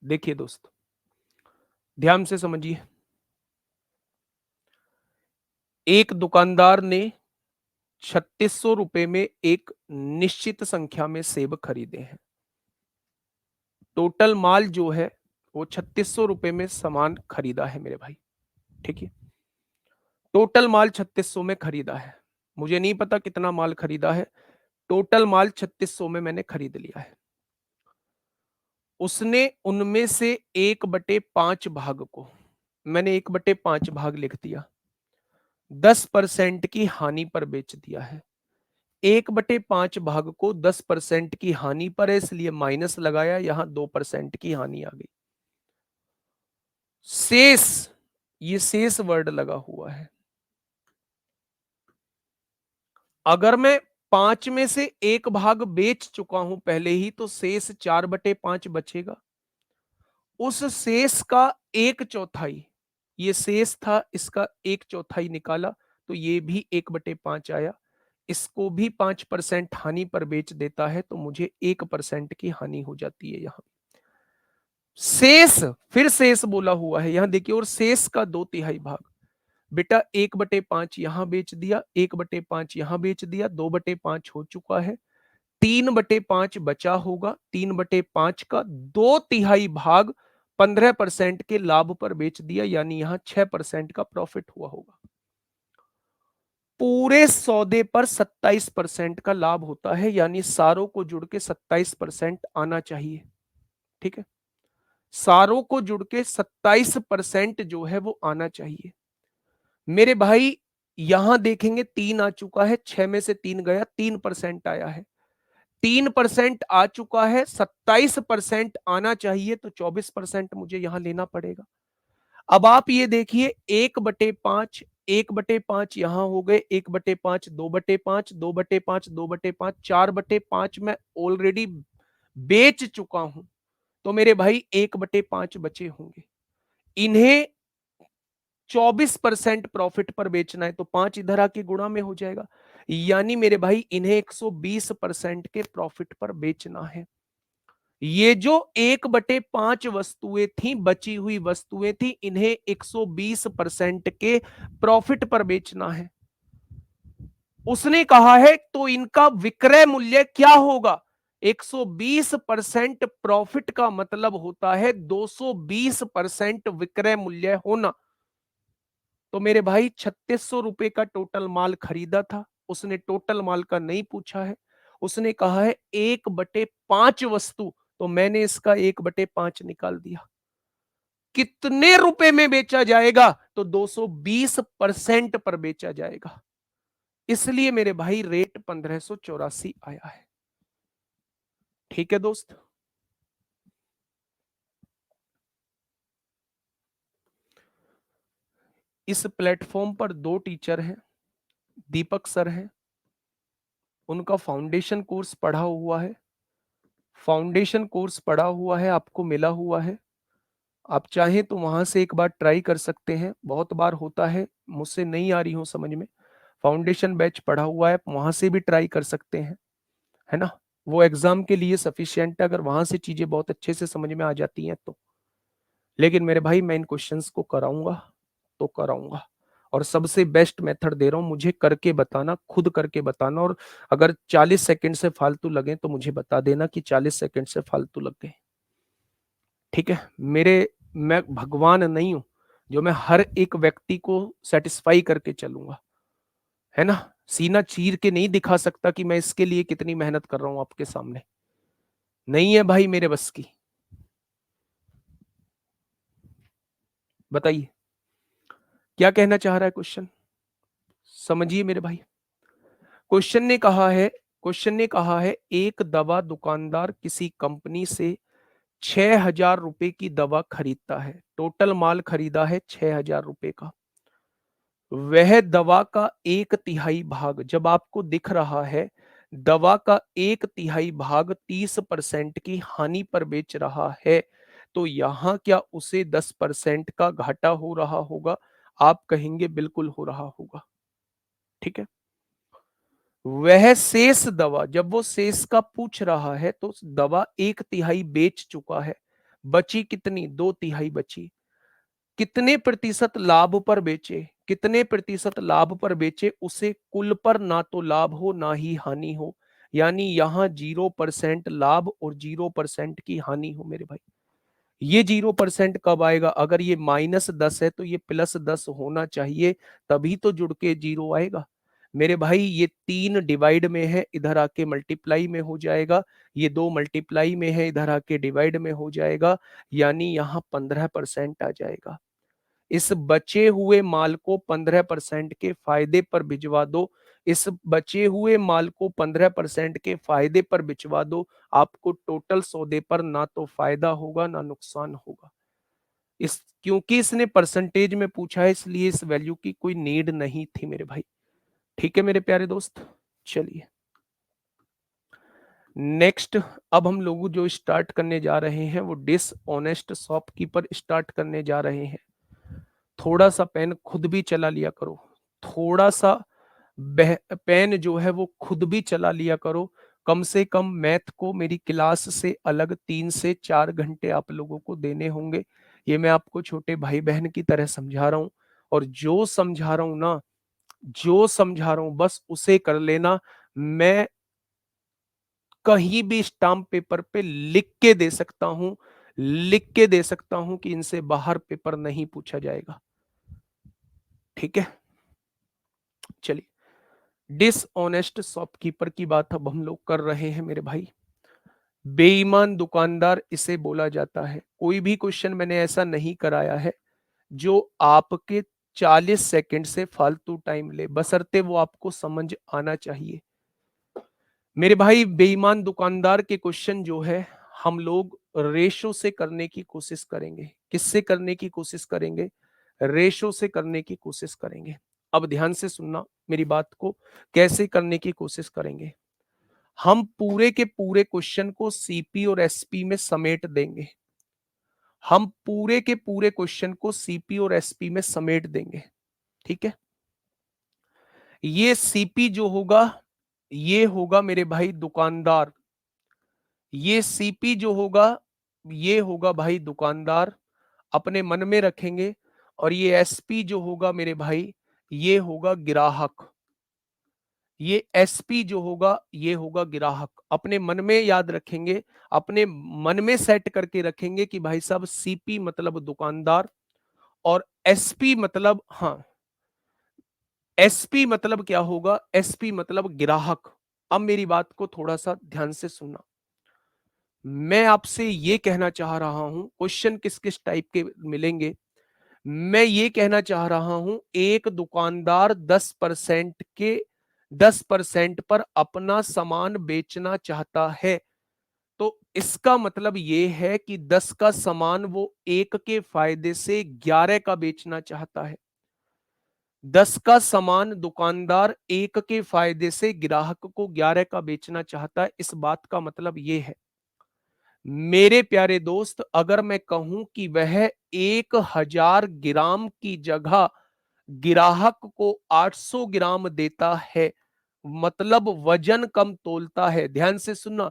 देखिए दोस्त, ध्यान से समझिए। एक दुकानदार ने 3600 रुपए में एक निश्चित संख्या में सेब खरीदे हैं। टोटल माल जो है वो 3600 रुपए में सामान खरीदा है मेरे भाई। ठीक है, टोटल माल 3600 में खरीदा है। मुझे नहीं पता कितना माल खरीदा है, टोटल माल 3600 में मैंने खरीद लिया है। उसने उनमें से 1/5 भाग को, मैंने 1/5 भाग लिख दिया, 10% की हानि पर बेच दिया है। 1/5 भाग को 10% की हानि पर है, इसलिए माइनस लगाया, यहां 2% की हानि आ गई। शेष, ये शेष वर्ड लगा हुआ है। अगर मैं 5 में से एक भाग बेच चुका हूं पहले ही, तो शेष 4/5 बचेगा। उस शेष का एक चौथाई, ये शेष था, इसका एक चौथाई निकाला, तो ये भी 1/5 आया। इसको भी 5% हानि पर बेच देता है, तो मुझे 1% की हानि हो जाती है। यहां शेष, फिर शेष बोला हुआ है यहां देखिए, और शेष का 2/3 भाग, बेटा 1/5 यहां बेच दिया, 1/5 यहां बेच दिया, 2/5 हो चुका है, 3/5 बचा होगा। 3/5 का 2/3 भाग 15% के लाभ पर बेच दिया, यानी यहां 6% का प्रॉफिट हुआ होगा। पूरे सौदे पर 27% का लाभ होता है, यानी सारों को जुड़ के 27% आना चाहिए। ठीक है, सारों को जुड़ के 27% जो है वो आना चाहिए मेरे भाई। यहां देखेंगे 3 आ चुका है, 6 में से 3 गया, 3% आया है। 3% आ चुका है, 27% आना चाहिए, तो 24% मुझे यहां लेना पड़ेगा। अब आप ये देखिए, 1/5, 1/5 यहां हो गए, 1/5, 2/5, 2/5, 2/5, 4/5 मैं ऑलरेडी बेच चुका हूं, तो मेरे भाई 1/5 बचे होंगे। इन्हें 24% प्रॉफिट पर बेचना है, तो 5 इधर आके गुणा में हो जाएगा, यानी मेरे भाई इन्हें 120% के प्रॉफिट पर बेचना है। ये जो 1/5 वस्तुएं थी, बची हुई वस्तुएं थी, इन्हें 120% के प्रॉफिट पर बेचना है। उसने कहा है तो इनका विक्रय मूल्य क्या होगा? 120% प्रॉफिट का मतलब होता है 220% विक्रय मूल्य होना। तो मेरे भाई 3600 रुपए का टोटल माल खरीदा था, उसने टोटल माल का नहीं पूछा है, उसने कहा है 1/5 वस्तु, तो मैंने इसका 1/5 निकाल दिया। कितने रुपए में बेचा जाएगा? तो 220% पर बेचा जाएगा, इसलिए मेरे भाई रेट 1584 आया है। ठीक है दोस्त, इस प्लेटफॉर्म पर 2 टीचर हैं, दीपक सर हैं, उनका फाउंडेशन कोर्स पढ़ा हुआ है, फाउंडेशन कोर्स पढ़ा हुआ है, आपको मिला हुआ है। आप चाहें तो वहां से एक बार ट्राई कर सकते हैं, बहुत बार होता है मुझसे नहीं आ रही हो समझ में, फाउंडेशन बैच पढ़ा हुआ है, वहां से भी ट्राई कर सकते हैं, है ना। वो एग्जाम के लिए सफिशियंट है, अगर वहां से चीजें बहुत अच्छे से समझ में आ जाती हैं तो। लेकिन मेरे भाई मैं इन क्वेश्चंस को कराऊंगा तो कराऊंगा, और सबसे बेस्ट मेथड दे रहा हूं, मुझे करके बताना, खुद करके बताना, और अगर 40 सेकंड से फालतू लगे तो मुझे बता देना कि 40 सेकंड से फालतू लग गए। ठीक है, मैं भगवान नहीं हूं जो मैं हर एक व्यक्ति को सेटिस्फाई करके चलूंगा, है ना। सीना चीर के नहीं दिखा सकता कि मैं इसके लिए कितनी मेहनत कर रहा हूं आपके सामने, नहीं है भाई मेरे बस की। बताइए क्या कहना चाह रहा है क्वेश्चन, समझिए मेरे भाई। क्वेश्चन ने कहा है एक दवा दुकानदार किसी कंपनी से 6,000 रुपए की दवा खरीदता है। टोटल माल खरीदा है 6,000 रुपए का। वह दवा का एक तिहाई भाग, जब आपको दिख रहा है दवा का एक तिहाई भाग 30% की हानि पर बेच रहा है, तो यहां क्या उसे 10% का घाटा हो रहा होगा? आप कहेंगे बिल्कुल हो रहा होगा। ठीक है। वह शेष दवा, जब वो शेष का पूछ रहा है तो दवा एक तिहाई बेच चुका है, बची कितनी? दो तिहाई बची। कितने प्रतिशत लाभ पर बेचे? कितने प्रतिशत लाभ पर बेचे? उसे कुल पर ना तो लाभ हो ना ही हानि हो, यानी यहां 0% लाभ और 0% की हानि हो मेरे भाई। ये 0% कब आएगा? अगर ये -10 है तो ये +10 होना चाहिए, तभी तो जुड़ के 0 आएगा मेरे भाई। ये 3 डिवाइड में है, इधर आके मल्टीप्लाई में हो जाएगा। ये 2 मल्टीप्लाई में है, इधर आके डिवाइड में हो जाएगा, यानी यहाँ 15% आ जाएगा। इस बचे हुए माल को 15% के फायदे पर भिजवा दो। इस बचे हुए माल को 15% के फायदे पर बिचवा दो। आपको टोटल सौदे पर ना तो फायदा होगा ना नुकसान होगा। इस क्योंकि इसने परसेंटेज में पूछा है, इसलिए इस वैल्यू की कोई नीड नहीं थी मेरे भाई। ठीक है मेरे प्यारे दोस्त, चलिए नेक्स्ट। अब हम लोग जो स्टार्ट करने जा रहे हैं वो डिसऑनेस्ट शॉपकीपर स्टार्ट करने जा रहे हैं। थोड़ा सा पेन खुद भी चला लिया करो, थोड़ा सा पेन जो है वो खुद भी चला लिया करो। कम से कम मैथ को मेरी क्लास से अलग 3 से 4 घंटे आप लोगों को देने होंगे। ये मैं आपको छोटे भाई बहन की तरह समझा रहा हूँ, और जो समझा रहा हूँ ना, जो समझा रहा हूँ बस उसे कर लेना। मैं कहीं भी स्टाम्प पेपर पे लिख के दे सकता हूं, लिख के दे सकता हूं कि इनसे बाहर पेपर नहीं पूछा जाएगा। ठीक है, चलिए डिसऑनेस्ट शॉपकीपर की बात अब हम लोग कर रहे हैं मेरे भाई। बेईमान दुकानदार इसे बोला जाता है। कोई भी क्वेश्चन मैंने ऐसा नहीं कराया है जो आपके 40 सेकंड से फालतू टाइम ले, बशर्ते वो आपको समझ आना चाहिए मेरे भाई। बेईमान दुकानदार के क्वेश्चन जो है हम लोग रेशो से करने की कोशिश करेंगे। किससे करने की कोशिश करेंगे? रेशो से करने की कोशिश करेंगे। अब ध्यान से सुनना मेरी बात को, कैसे करने की कोशिश करेंगे। हम पूरे के पूरे क्वेश्चन को सीपी और एसपी में समेट देंगे। हम पूरे के पूरे क्वेश्चन को सीपी और एसपी में समेट देंगे। ठीक है, ये सीपी जो होगा ये होगा मेरे भाई दुकानदार। ये सीपी जो होगा ये होगा भाई दुकानदार, अपने मन में रखेंगे। और ये एसपी जो होगा मेरे भाई ये होगा ग्राहक। ये एसपी जो होगा ये होगा ग्राहक। अपने मन में याद रखेंगे, अपने मन में सेट करके रखेंगे कि भाई साहब सीपी मतलब दुकानदार और एसपी मतलब, हाँ एसपी मतलब क्या होगा? एसपी मतलब ग्राहक। अब मेरी बात को थोड़ा सा ध्यान से सुनना। मैं आपसे ये कहना चाह रहा हूं, क्वेश्चन किस किस टाइप के मिलेंगे। मैं ये कहना चाह रहा हूं, एक दुकानदार 10% पर अपना सामान बेचना चाहता है, तो इसका मतलब ये है कि 10 का सामान वो एक के फायदे से 11 का बेचना चाहता है। 10 का सामान दुकानदार एक के फायदे से ग्राहक को 11 का बेचना चाहता है। इस बात का मतलब ये है मेरे प्यारे दोस्त, अगर मैं कहूं कि वह 1,000 ग्राम की जगह ग्राहक को 800 ग्राम देता है, मतलब वजन कम तोलता है। ध्यान से सुनना,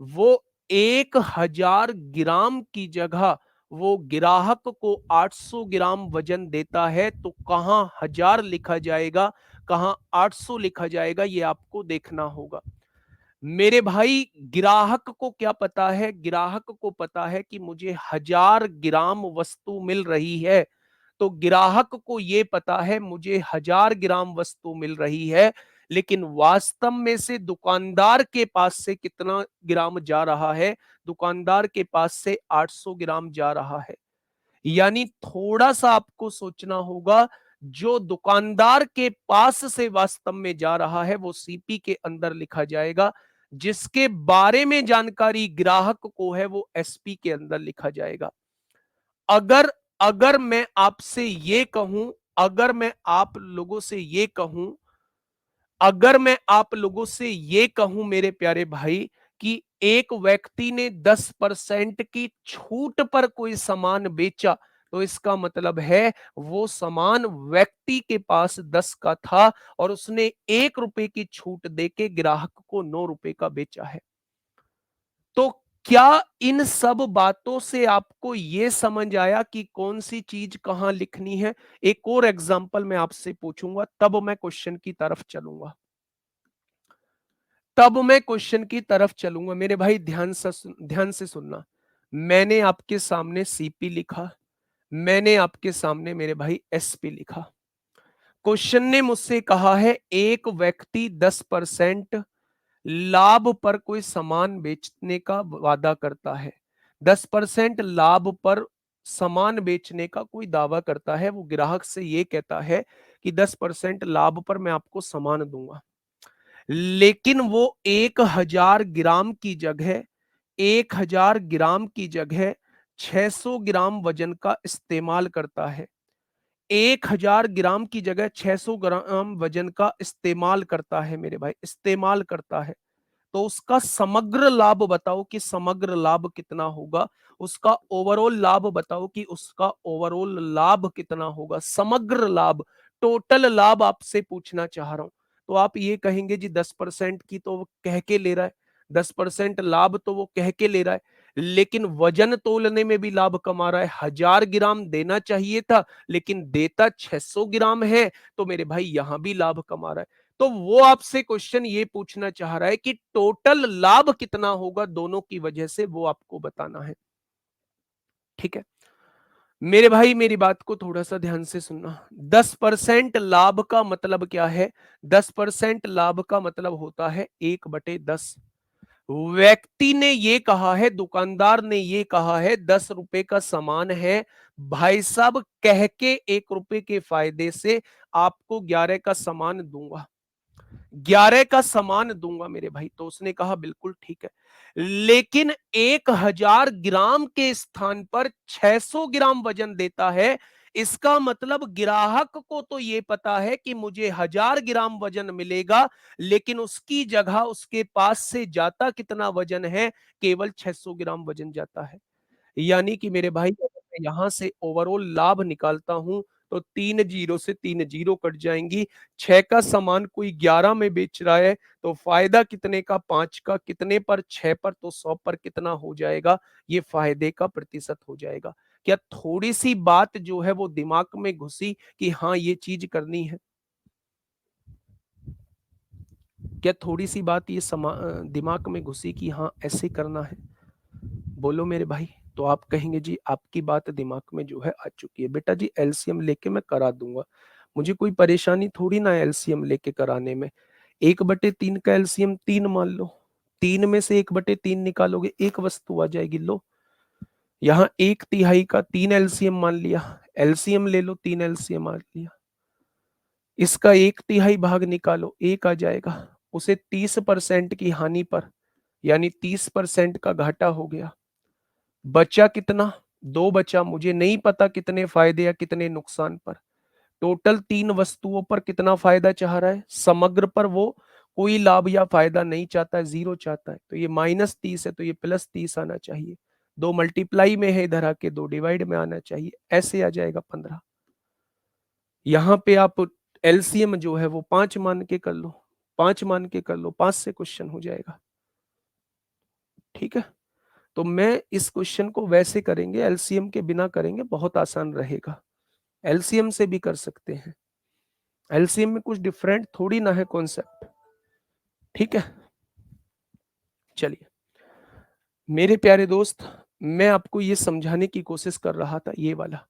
वो 1,000 ग्राम की जगह वो ग्राहक को 800 ग्राम वजन देता है, तो कहां 1000 लिखा जाएगा, कहां 800 लिखा जाएगा, ये आपको देखना होगा मेरे भाई। ग्राहक को क्या पता है? ग्राहक को पता है कि मुझे 1000 ग्राम वस्तु मिल रही है, तो ग्राहक को यह पता है मुझे 1000 ग्राम वस्तु मिल रही है, लेकिन वास्तव में से दुकानदार के पास से कितना ग्राम जा रहा है? दुकानदार के पास से 800 ग्राम जा रहा है। यानी थोड़ा सा आपको सोचना होगा। जो दुकानदार के पास से वास्तव में जा रहा है वो सीपी के अंदर लिखा जाएगा, जिसके बारे में जानकारी ग्राहक को है वो एसपी के अंदर लिखा जाएगा। अगर अगर मैं आपसे ये कहूं, अगर मैं आप लोगों से ये कहूं, अगर मैं आप लोगों से ये कहूं मेरे प्यारे भाई कि एक व्यक्ति ने 10% की छूट पर कोई सामान बेचा, तो इसका मतलब है वो सामान व्यक्ति के पास 10 का था और उसने 1 रुपए की छूट देके ग्राहक को 9 रुपए का बेचा है। तो क्या इन सब बातों से आपको यह समझ आया कि कौन सी चीज कहां लिखनी है? एक और एग्जांपल मैं आपसे पूछूंगा, तब मैं क्वेश्चन की तरफ चलूंगा, मेरे भाई ध्यान से सुनना। मैंने आपके सामने सीपी लिखा, मैंने आपके सामने मेरे भाई एसपी लिखा। क्वेश्चन ने मुझसे कहा है एक व्यक्ति 10% लाभ पर कोई सामान बेचने का वादा करता है, 10% लाभ पर सामान बेचने का कोई दावा करता है। वो ग्राहक से ये कहता है कि 10% लाभ पर मैं आपको सामान दूंगा, लेकिन वो 1000 ग्राम की जगह 600 ग्राम वजन का इस्तेमाल करता है। 1000 ग्राम की जगह 600 ग्राम वजन का इस्तेमाल करता है मेरे भाई, इस्तेमाल करता है। तो उसका समग्र लाभ बताओ कि समग्र लाभ कितना होगा, उसका ओवरऑल लाभ बताओ कि उसका ओवरऑल लाभ कितना होगा, समग्र लाभ, टोटल लाभ आपसे पूछना चाह रहा हूं। तो आप ये कहेंगे जी 10% की तो वो कह के ले रहा है, 10% लाभ तो वो कह के ले रहा है, लेकिन वजन तोलने में भी लाभ कमा रहा है। 1000 ग्राम देना चाहिए था लेकिन देता 600 ग्राम है, तो मेरे भाई यहां भी लाभ कमा रहा है। तो वो आपसे क्वेश्चन ये पूछना चाह रहा है कि टोटल लाभ कितना होगा दोनों की वजह से, वो आपको बताना है। ठीक है मेरे भाई, मेरी बात को थोड़ा सा ध्यान से सुनना। 10% लाभ का मतलब क्या है? 10% लाभ का मतलब होता है 1/10। व्यक्ति ने ये कहा है, दुकानदार ने ये कहा है 10 रुपए का सामान है, भाई साहब कह के 1 रुपए के फायदे से आपको 11 का सामान दूंगा, 11 का सामान दूंगा मेरे भाई। तो उसने कहा बिल्कुल ठीक है, लेकिन 1000 ग्राम के स्थान पर 600 ग्राम वजन देता है। इसका मतलब ग्राहक को तो ये पता है कि मुझे 1000 ग्राम वजन मिलेगा, लेकिन उसकी जगह उसके पास से जाता कितना वजन है? केवल 600 ग्राम वजन जाता है। यानी कि मेरे भाई अगर मैं यहां से ओवरऑल लाभ निकालता हूं तो 3 जीरो से 3 जीरो कट जाएंगी। 6 का सामान कोई 11 में बेच रहा है, तो फायदा कितने का? 5 का। कितने पर? 6 पर। तो 100 पर कितना हो जाएगा? ये फायदे का प्रतिशत हो जाएगा। क्या थोड़ी सी बात जो है वो दिमाग में घुसी कि हाँ ये चीज करनी है? क्या थोड़ी सी बात ये दिमाग में घुसी कि हाँ ऐसे करना है? बोलो मेरे भाई। तो आप कहेंगे जी आपकी बात दिमाग में जो है आ चुकी है, बेटा जी एलसीएम लेके मैं करा दूंगा, मुझे कोई परेशानी थोड़ी ना है एलसीएम लेके कराने में। 1/3 का एलसीएम 3 मान लो, 3 में से 1/3 निकालोगे एक वस्तु आ जाएगी। लो यहाँ 1/3 का 3 एलसीएम मान लिया, एलसीएम ले लो, 3 एलसीएम मान लिया, इसका 1/3 भाग निकालो, एक आ जाएगा। उसे 30% की हानि पर, यानी 30% का घाटा हो गया। बचा कितना? 2 बचा। मुझे नहीं पता कितने फायदे या कितने नुकसान पर। टोटल 3 वस्तुओं पर कितना फायदा चाह रहा है? समग्र पर वो कोई लाभ या फायदा नहीं चाहता है, 0 चाहता है। तो ये -30 है तो ये +30 आना चाहिए। 2 मल्टीप्लाई में है, इधर आके 2 डिवाइड में आना चाहिए, ऐसे आ जाएगा 15। यहां पे आप एलसीएम जो है वो 5 मान के कर लो, 5 मान के कर लो, 5 से क्वेश्चन हो जाएगा। ठीक है, तो मैं इस क्वेश्चन को वैसे करेंगे, एलसीएम के बिना करेंगे, बहुत आसान रहेगा। एलसीएम से भी कर सकते हैं, एलसीएम में कुछ डिफरेंट थोड़ी ना है कॉन्सेप्ट। ठीक है, चलिए मेरे प्यारे दोस्त, मैं आपको ये समझाने की कोशिश कर रहा था ये वाला।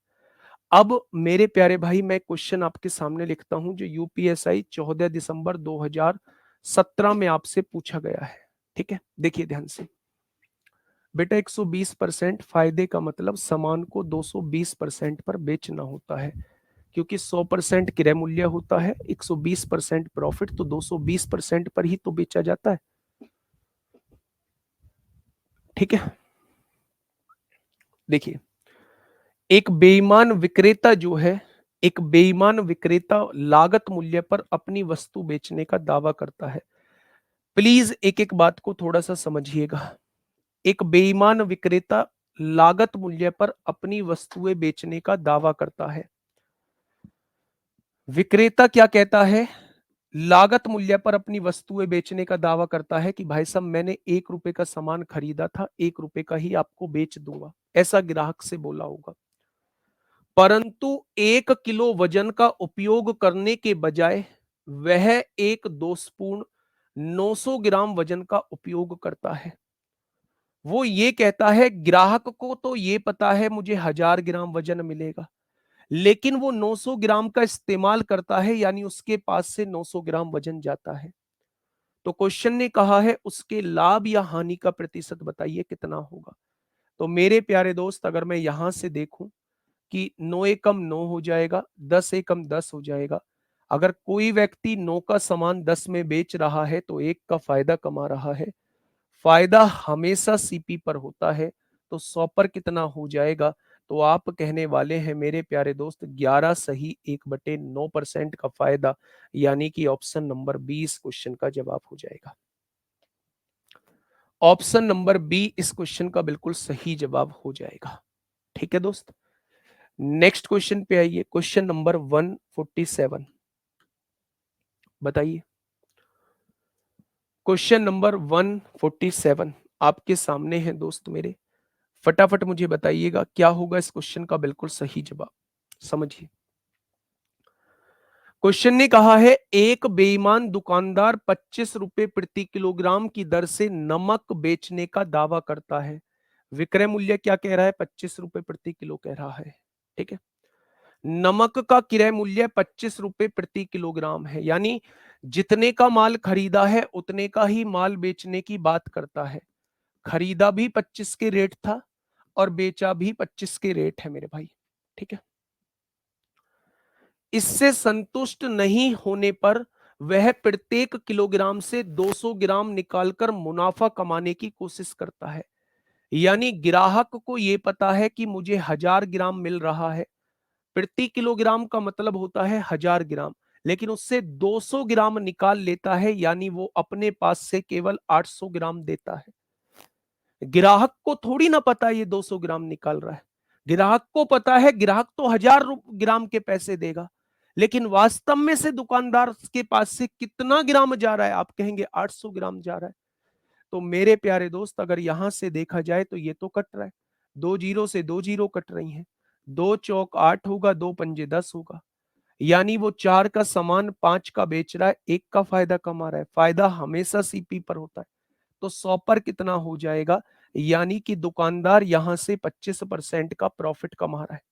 अब मेरे प्यारे भाई मैं क्वेश्चन आपके सामने लिखता हूं जो यूपीएसआई 14 दिसंबर 2017 में आपसे पूछा गया है। ठीक है, देखिए ध्यान से बेटा, 120% फायदे का मतलब सामान को 220% पर बेचना होता है। क्योंकि 100% क्रय मूल्य होता है, 120% प्रॉफिट, तो 220% पर ही तो बेचा जाता है। ठीक है, देखिए, एक बेईमान विक्रेता जो है, एक बेईमान विक्रेता लागत मूल्य पर अपनी वस्तु बेचने का दावा करता है। प्लीज एक एक बात को थोड़ा सा समझिएगा। एक बेईमान विक्रेता लागत मूल्य पर अपनी वस्तुएं बेचने का दावा करता है। विक्रेता क्या कहता है? लागत मूल्य पर अपनी वस्तुएं बेचने का दावा करता है कि भाई साहब मैंने 1 रुपए का सामान खरीदा था, 1 रुपए का ही आपको बेच दूंगा, ऐसा ग्राहक से बोला होगा। परंतु 1 किलो वजन का उपयोग करने के बजाय वह एक दोषपूर्ण 900 ग्राम वजन का उपयोग करता है। वो ये कहता है, ग्राहक को तो ये पता है मुझे 1000 ग्राम वजन मिलेगा, लेकिन वो 900 ग्राम का इस्तेमाल करता है, यानी उसके पास से 900 ग्राम वजन जाता है। तो क्वेश्चन ने कहा है उसके लाभ या हानि का प्रतिशत बताइए कितना होगा। तो मेरे प्यारे दोस्त, अगर मैं यहां से देखूं कि 9 एकम 9 हो जाएगा, 10 एकम 10 हो जाएगा। अगर कोई व्यक्ति 9 का सामान 10 में बेच रहा है तो 1 का फायदा कमा रहा है। फायदा हमेशा सीपी पर होता है, तो 100 पर कितना हो जाएगा? तो आप कहने वाले हैं मेरे प्यारे दोस्त 11 सही 1/9% का फायदा, यानी कि ऑप्शन नंबर 20 क्वेश्चन का जवाब हो जाएगा। ऑप्शन नंबर बी इस क्वेश्चन का बिल्कुल सही जवाब हो जाएगा। ठीक है दोस्त, नेक्स्ट क्वेश्चन पे आइए। क्वेश्चन नंबर 147 बताइए। क्वेश्चन नंबर 147 आपके सामने है दोस्त मेरे, फटाफट मुझे बताइएगा क्या होगा इस क्वेश्चन का बिल्कुल सही जवाब। समझिए, क्वेश्चन ने कहा है एक बेईमान दुकानदार 25 रुपए प्रति किलोग्राम की दर से नमक बेचने का दावा करता है। विक्रय मूल्य क्या कह रहा है? 25 रुपए प्रति किलो कह रहा है। ठीक है, नमक का क्रय मूल्य 25 रुपए प्रति किलोग्राम है, यानी जितने का माल खरीदा है उतने का ही माल बेचने की बात करता है। खरीदा भी 25 के रेट था और बेचा भी 25 के रेट है मेरे भाई। ठीक है, इससे संतुष्ट नहीं होने पर वह प्रत्येक किलोग्राम से 200 ग्राम निकालकर मुनाफा कमाने की कोशिश करता है। यानी ग्राहक को यह पता है कि मुझे 1000 ग्राम मिल रहा है, प्रति किलोग्राम का मतलब होता है 1000 ग्राम, लेकिन उससे 200 ग्राम निकाल लेता है, यानी वो अपने पास से केवल 800 ग्राम देता है। ग्राहक को थोड़ी ना पता ये 200 ग्राम निकाल रहा है। ग्राहक को पता है ग्राहक तो 1000 ग्राम के पैसे देगा, लेकिन वास्तव में से दुकानदार के पास से कितना ग्राम जा रहा है? आप कहेंगे 800 ग्राम जा रहा है। तो मेरे प्यारे दोस्त, अगर यहां से देखा जाए तो ये तो कट रहा है, 2 जीरो से 2 जीरो कट रही हैं, 2 चौक 8 होगा, 2 पंजे 10 होगा, यानी वो 4 का सामान 5 का बेच रहा है, 1 का फायदा कमा रहा है। फायदा हमेशा सीपी पर होता है, तो 100 पर कितना हो जाएगा? यानी कि दुकानदार यहां से 25% का प्रॉफिट कमा रहा है।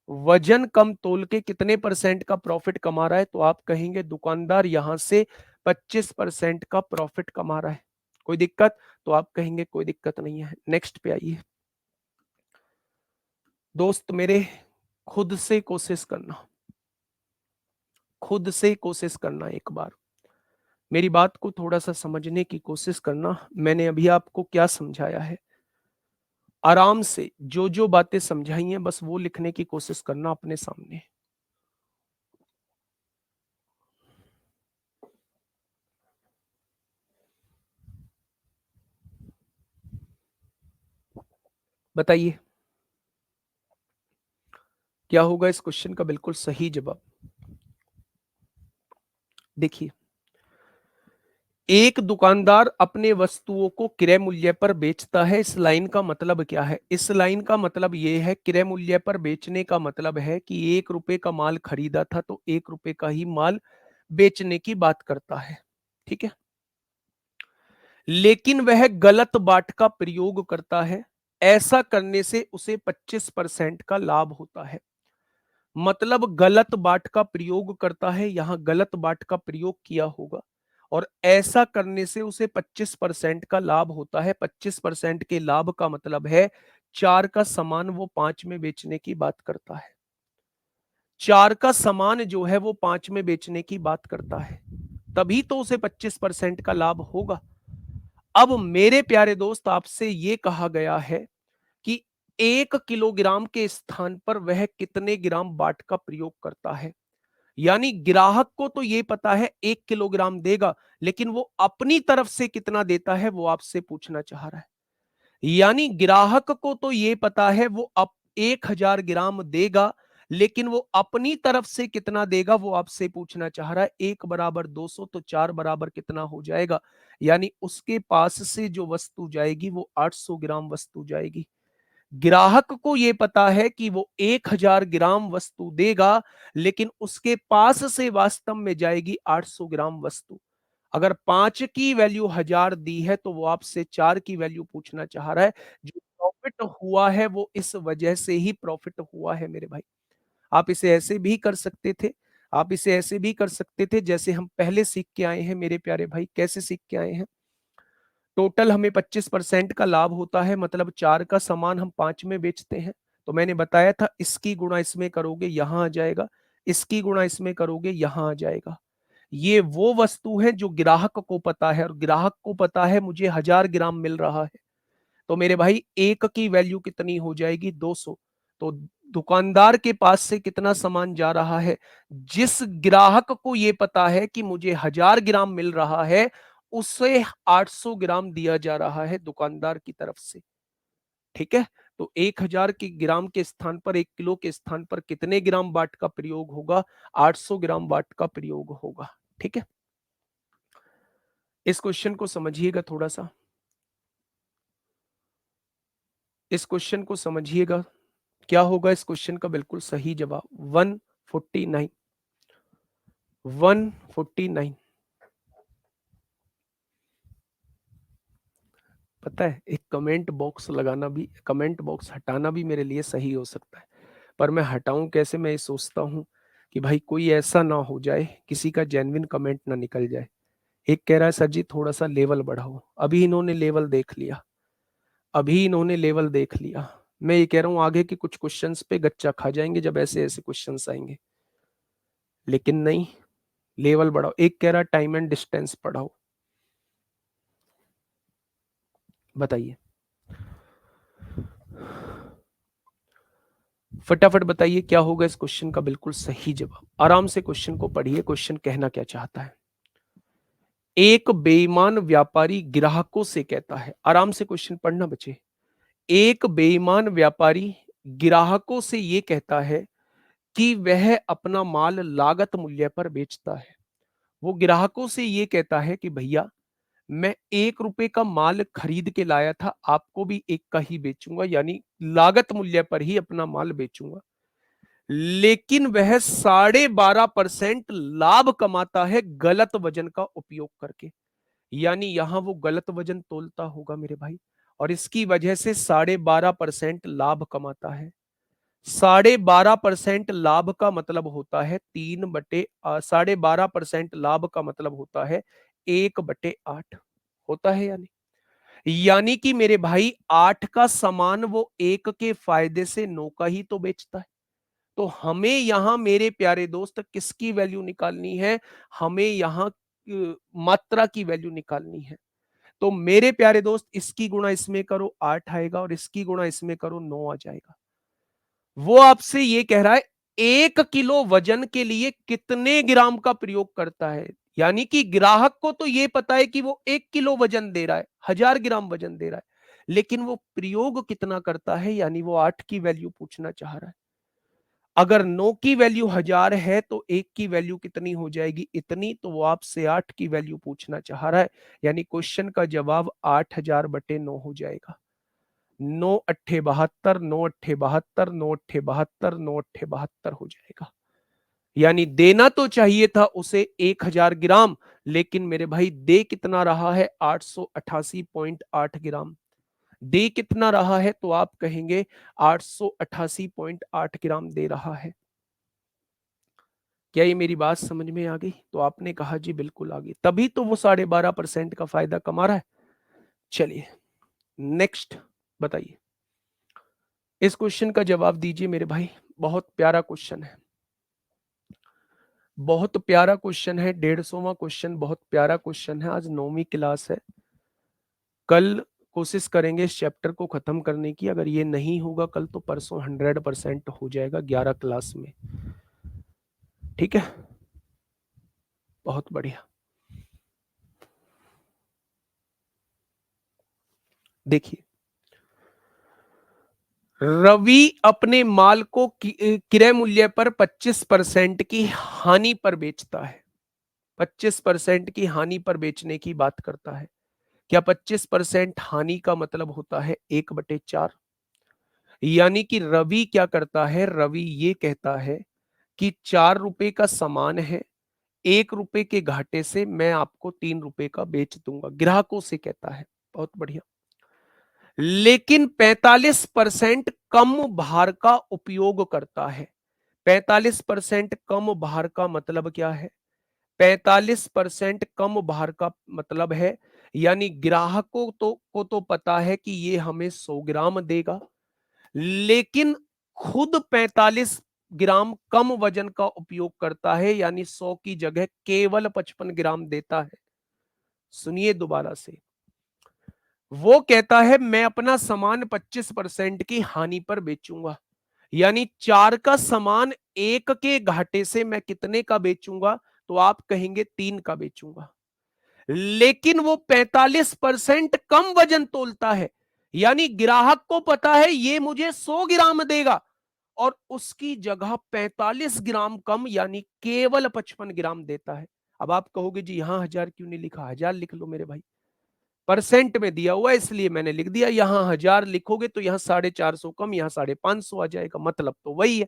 वजन कम तोल के कितने परसेंट का प्रॉफिट कमा रहा है? तो आप कहेंगे दुकानदार यहां से 25% का प्रॉफिट कमा रहा है। कोई दिक्कत? तो आप कहेंगे कोई दिक्कत नहीं है। नेक्स्ट पे आइए दोस्त मेरे, खुद से कोशिश करना, खुद से कोशिश करना, एक बार मेरी बात को थोड़ा सा समझने की कोशिश करना। मैंने अभी आपको क्या समझाया है, आराम से जो जो बातें समझाई हैं बस वो लिखने की कोशिश करना अपने सामने। बताइए क्या होगा इस क्वेश्चन का बिल्कुल सही जवाब। देखिए, एक दुकानदार अपने वस्तुओं को क्रय मूल्य पर बेचता है। इस लाइन का मतलब क्या है? इस लाइन का मतलब यह है, क्रय मूल्य पर बेचने का मतलब है कि 1 रुपए का माल खरीदा था तो 1 रुपए का ही माल बेचने की बात करता है। ठीक है, लेकिन वह गलत बाट का प्रयोग करता है। ऐसा करने से उसे 25% का लाभ होता है। मतलब गलत बाट का प्रयोग करता है, यहां गलत बाट का प्रयोग किया होगा, और ऐसा करने से उसे 25% का लाभ होता है। 25% के लाभ का मतलब है 4 का सामान वो 5 में बेचने की बात करता है। 4 का सामान जो है वो 5 में बेचने की बात करता है, तभी तो उसे 25% का लाभ होगा। अब मेरे प्यारे दोस्त, आपसे ये कहा गया है कि 1 किलोग्राम के स्थान पर वह कितने ग्राम बाट का प्रयोग करता है। यानी ग्राहक को तो ये पता है 1 किलोग्राम देगा, लेकिन वो अपनी तरफ से कितना देता है वो आपसे पूछना चाह रहा है। यानी ग्राहक को तो ये पता है वो अब 1000 ग्राम देगा, लेकिन वो अपनी तरफ से कितना देगा वो आपसे पूछना चाह रहा है। 1 बराबर 200 तो 4 बराबर कितना हो जाएगा? यानी उसके पास से जो वस्तु जाएगी वो 800 ग्राम वस्तु जाएगी। ग्राहक को यह पता है कि वो 1000 ग्राम वस्तु देगा, लेकिन उसके पास से वास्तव में जाएगी 800 ग्राम वस्तु। अगर 5 की वैल्यू 1000 दी है तो वो आपसे 4 की वैल्यू पूछना चाह रहा है। जो प्रॉफिट हुआ है वो इस वजह से ही प्रॉफिट हुआ है मेरे भाई। आप इसे ऐसे भी कर सकते थे, आप इसे ऐसे भी कर सकते थे जैसे हम पहले सीख के आए हैं मेरे प्यारे भाई। कैसे सीख के आए हैं? टोटल हमें 25% का लाभ होता है, मतलब 4 का सामान हम 5 में बेचते हैं। तो मैंने बताया था इसकी गुणा इसमें करोगे यहां आ जाएगा, इसकी गुणा इसमें करोगे यहां आ जाएगा। ये वो वस्तु है जो ग्राहक को पता है, और ग्राहक को पता है मुझे 1000 ग्राम मिल रहा है। तो मेरे भाई 1 की वैल्यू कितनी हो जाएगी? 200। तो दुकानदार के पास से कितना सामान जा रहा है? जिस ग्राहक को यह पता है कि मुझे 1000 ग्राम मिल रहा है, उसे 800 ग्राम दिया जा रहा है दुकानदार की तरफ से। ठीक है? तो 1000 के ग्राम के स्थान पर, 1 किलो के स्थान पर कितने ग्राम बाट का प्रयोग होगा? 800 ग्राम बाट का प्रयोग होगा। ठीक है? इस क्वेश्चन को समझिएगा थोड़ा सा, इस क्वेश्चन को समझिएगा। क्या होगा इस क्वेश्चन का बिल्कुल सही जवाब? 149। 149। पता है, एक कमेंट बॉक्स लगाना भी, कमेंट बॉक्स हटाना भी मेरे लिए सही हो सकता है, पर मैं हटाऊं कैसे? मैं ये सोचता हूं कि भाई कोई ऐसा ना हो जाए, किसी का जेन्युइन कमेंट ना निकल जाए। एक कह रहा है सर जी थोड़ा सा लेवल बढ़ाओ। अभी इन्होंने लेवल देख लिया, अभी इन्होंने लेवल देख लिया। मैं ये कह रहा हूं आगे के कुछ क्वेश्चंस पे गच्चा खा जाएंगे जब ऐसे ऐसे क्वेश्चंस आएंगे, लेकिन नहीं, लेवल बढ़ाओ। एक कह रहा टाइम एंड डिस्टेंस पढ़ाओ। बताइए, फटाफट बताइए क्या होगा इस क्वेश्चन का बिल्कुल सही जवाब। आराम से क्वेश्चन को पढ़िए, क्वेश्चन कहना क्या चाहता है। एक बेईमान व्यापारी ग्राहकों से कहता है, आराम से क्वेश्चन पढ़ना बच्चे। एक बेईमान व्यापारी ग्राहकों से यह कहता है कि वह अपना माल लागत मूल्य पर बेचता है। वो ग्राहकों से यह कहता है कि भैया मैं 1 रुपए का माल खरीद के लाया था, आपको भी 1 का ही बेचूंगा, यानी लागत मूल्य पर ही अपना माल बेचूंगा। लेकिन वह 12.5% लाभ कमाता है गलत वजन का उपयोग करके। यानी यहां वो गलत वजन तोलता होगा मेरे भाई, और इसकी वजह से 12.5% लाभ कमाता है। 12.5% लाभ का मतलब होता है 12.5% लाभ का मतलब होता है 1/8। होता है यानी, यानी कि मेरे भाई 8 का सामान वो 1 के फायदे से 9 का ही तो बेचता है। तो हमें यहां मेरे प्यारे दोस्त किसकी वैल्यू निकालनी है? हमें यहां मात्रा की वैल्यू निकालनी है। तो मेरे प्यारे दोस्त इसकी गुणा इसमें करो 8 आएगा, और इसकी गुणा इसमें करो 9 आ जाएगा। वो आपसे ये कह रहा है 1 किलो वजन के लिए कितने ग्राम का प्रयोग करता है। यानी कि ग्राहक को तो ये पता है कि वो 1 किलो वजन दे रहा है, 1000 ग्राम वजन दे रहा है, लेकिन वो प्रयोग कितना करता है, यानी वो 8 की वैल्यू पूछना चाह रहा है। अगर 9 की वैल्यू 1000 है तो 1 की वैल्यू कितनी हो जाएगी? इतनी। तो वो आपसे 8 की वैल्यू पूछना चाह रहा है, यानी क्वेश्चन का जवाब 8000/9 हो जाएगा। 9 अट्ठे 72, 9 अट्ठे 72, 9 अट्ठे 72, 9 अट्ठे 72 हो जाएगा। यानी देना तो चाहिए था उसे 1000 ग्राम, लेकिन मेरे भाई दे कितना रहा है? 888.8 ग्राम। दे कितना रहा है? तो आप कहेंगे 888.8 ग्राम दे रहा है। क्या ये मेरी बात समझ में आ गई? तो आपने कहा जी बिल्कुल आ गई, तभी तो वो 12.5% का फायदा कमा रहा है। चलिए नेक्स्ट बताइए, इस क्वेश्चन का जवाब दीजिए मेरे भाई, बहुत प्यारा क्वेश्चन है। बहुत प्यारा क्वेश्चन है, 150वां क्वेश्चन, बहुत प्यारा क्वेश्चन है। आज 9वीं क्लास है, कल कोशिश करेंगे इस चैप्टर को खत्म करने की। अगर ये नहीं होगा कल तो परसों 100% हो जाएगा 11 क्लास में। ठीक है, बहुत बढ़िया। देखिए, रवि अपने माल को क्रय मूल्य पर 25% की हानि पर बेचता है। 25% की हानि पर बेचने की बात करता है। क्या 25% हानि का मतलब होता है 1/4? यानी कि रवि क्या करता है, रवि ये कहता है कि 4 रुपए का सामान है, 1 रुपए के घाटे से मैं आपको 3 रुपए का बेच दूंगा, ग्राहकों से कहता है। बहुत बढ़िया। लेकिन 45% कम भार का उपयोग करता है। 45% कम भार का मतलब क्या है? 45% कम भार का मतलब है, यानी ग्राहकों को तो पता है कि ये हमें 100 ग्राम देगा, लेकिन खुद 45 ग्राम कम वजन का उपयोग करता है, यानी 100 की जगह केवल 55 ग्राम देता है। सुनिए दोबारा से, वो कहता है मैं अपना सामान 25% की हानि पर बेचूंगा, यानी 4 का सामान 1 के घाटे से मैं कितने का बेचूंगा? तो आप कहेंगे 3 का बेचूंगा। लेकिन वो 45% कम वजन तोलता है, यानी ग्राहक को पता है ये मुझे 100 ग्राम देगा, और उसकी जगह 45 ग्राम कम यानी केवल 55 ग्राम देता है। अब आप कहोगे जी यहां 1000 क्यों नहीं लिखा? 1000 लिख लो मेरे भाई, परसेंट में दिया हुआ है इसलिए मैंने लिख दिया। यहां 1000 लिखोगे तो यहां 450 कम, यहां 550 आ जाएगा, मतलब तो वही है।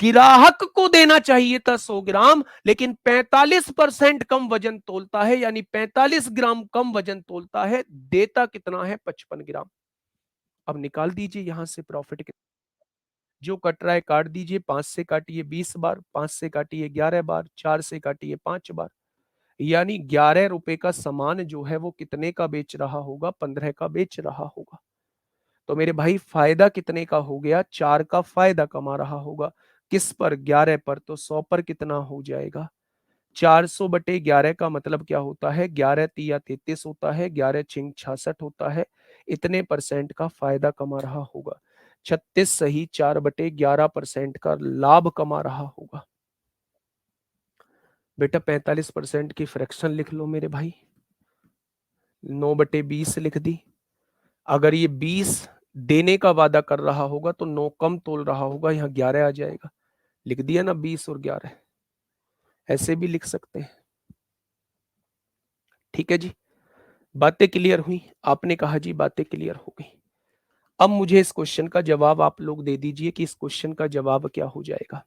ग्राहक को देना चाहिए था 100 ग्राम, लेकिन 45% कम वजन तोलता है, यानी 45 ग्राम कम वजन तोलता है, देता कितना है? 55 ग्राम। अब निकाल दीजिए यहां से प्रॉफिट कितना। जो कट रहा है काट दीजिए, 5 से काटिए 20 बार, 5 से काटिए 11 बार, 4 से काटिए 5 बार, यानी 11 रुपए का सामान जो है वो कितने का बेच रहा होगा? 15 का बेच रहा होगा। तो मेरे भाई फायदा कितने का हो गया? 4 का फायदा कमा रहा होगा। किस पर? 11 पर। तो 100 पर कितना हो जाएगा? 400/11 का मतलब क्या होता है? 11 तिया 33 होता है, 11 छिंग 66 होता है। इतने परसेंट का फायदा कमा रहा होगा। 36 सही 4/11% का लाभ कमा रहा होगा। बेटा 45% की फ्रैक्शन लिख लो मेरे भाई, 9/20 लिख दी। अगर ये 20 देने का वादा कर रहा होगा तो 9 कम तोल रहा होगा, यहाँ 11 आ जाएगा। लिख दिया ना, 20 और 11। ऐसे भी लिख सकते हैं। ठीक है जी, बातें क्लियर हुई? आपने कहा जी बातें क्लियर हो गई। अब मुझे इस क्वेश्चन का जवाब आप लोग दे दीजिए कि इस क्वेश्चन का जवाब क्या हो जाएगा।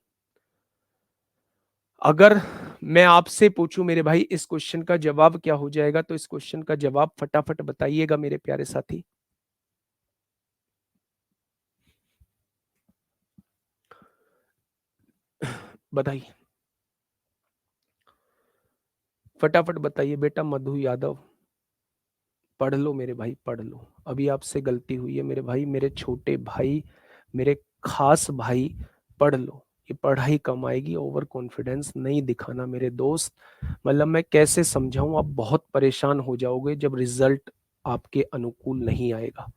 अगर मैं आपसे पूछूं मेरे भाई इस क्वेश्चन का जवाब क्या हो जाएगा, तो इस क्वेश्चन का जवाब फटाफट बताइएगा मेरे प्यारे साथी। बताइए, फटाफट बताइए बेटा। मधु यादव, पढ़ लो मेरे भाई, पढ़ लो। अभी आपसे गलती हुई है मेरे भाई, मेरे छोटे भाई, मेरे खास भाई, पढ़ लो। ये पढ़ाई कमाएगी, ओवर कॉन्फिडेंस नहीं दिखाना मेरे दोस्त। मतलब मैं कैसे समझाऊं, आप बहुत परेशान हो जाओगे जब रिजल्ट आपके अनुकूल नहीं आएगा।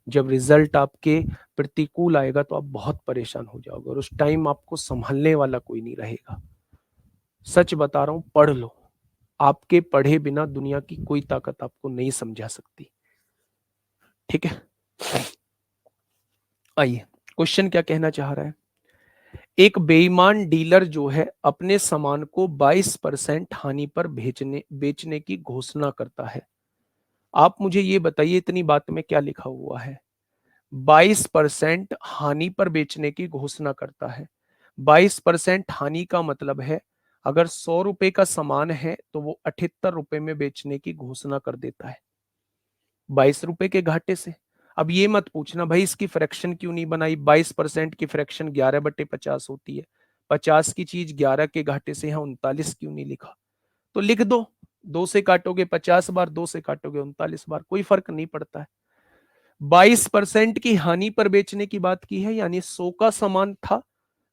जब रिजल्ट आपके प्रतिकूल आएगा तो आप बहुत परेशान हो जाओगे, और उस टाइम आपको संभालने वाला कोई नहीं रहेगा। सच बता रहा हूं, पढ़ लो। आपके पढ़े बिना दुनिया की कोई ताकत आपको नहीं समझा सकती। ठीक है, आइए क्वेश्चन क्या कहना चाह रहा है। एक बेईमान डीलर जो है अपने सामान को 22% हानि पर बेचने की घोषणा करता है। आप मुझे ये बताइए इतनी बात में क्या लिखा हुआ है? 22% हानि पर बेचने की घोषणा करता है। 22% हानि का मतलब है अगर 100 रुपए का सामान है तो वो 78 रुपए में बेचने की घोषणा कर देता है, 22 रुपए के घाटे से। अब ये मत पूछना भाई इसकी फ्रैक्शन क्यों नहीं बनाई, 22% की फ्रैक्शन 11/50 होती है। 50 की चीज 11 के घाटे से यहाँ 39 क्यों नहीं लिखा? तो लिख दो, 2 से काटोगे 50 बार, 2 से काटोगे 39 बार, कोई फर्क नहीं पड़ता है। 22% की हानि पर बेचने की बात की है, यानी 100 का सामान था,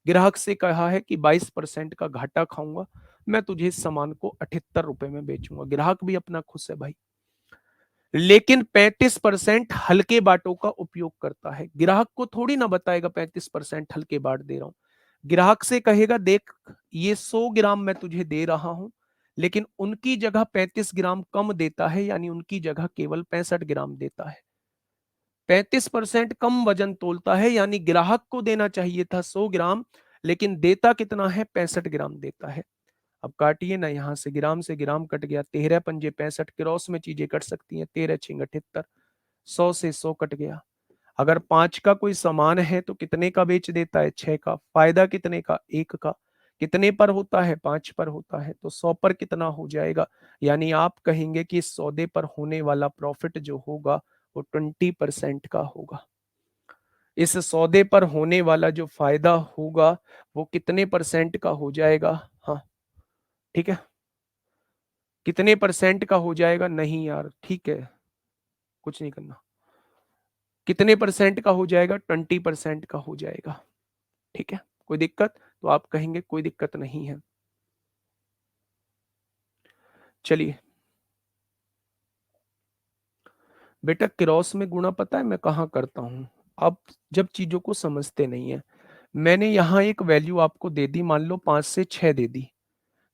ग्राहक से कहा है कि 22% का घाटा खाऊंगा, मैं तुझे इस सामान को 78 रुपए में बेचूंगा। ग्राहक भी अपना खुश है भाई, लेकिन 35% हल्के बाटों का उपयोग करता है। ग्राहक को थोड़ी ना बताएगा 35% हल्के बाट दे रहा हूं। ग्राहक से कहेगा देख, ये 100 ग्राम मैं तुझे दे रहा हूं, लेकिन उनकी जगह 35 ग्राम कम देता है, यानी उनकी जगह केवल 65 ग्राम देता है। 35% कम वजन तोलता है, यानी ग्राहक को देना चाहिए था 100 ग्राम, लेकिन देता कितना है, 65 ग्राम देता है। अब काटिए ना, यहां से ग्राम कट गया, 13 पंजे 65, क्रॉस में चीजें कट सकती हैं, 13 छिंग 78, 100 से 100 कट गया। अगर 5 का कोई सामान है तो कितने का बेच देता है, 6 का। फायदा कितने का, 1 का। कितने पर होता है, 5 पर होता है, तो 100 पर कितना हो जाएगा। यानी आप कहेंगे कि इस सौदे पर होने वाला प्रॉफिट जो होगा वो 20% का होगा। इस सौदे पर होने वाला जो फायदा होगा वो कितने परसेंट का हो जाएगा। हाँ ठीक है, कितने परसेंट का हो जाएगा, नहीं यार ठीक है, कुछ नहीं करना। कितने परसेंट का हो जाएगा, 20% का हो जाएगा। ठीक है, कोई दिक्कत, तो आप कहेंगे कोई दिक्कत नहीं है। चलिए बेटा, क्रॉस में गुणा पता है मैं कहाँ करता हूं। आप जब चीजों को समझते नहीं है, मैंने यहां एक वैल्यू आपको दे दी, मान लो 5 से 6 दे दी।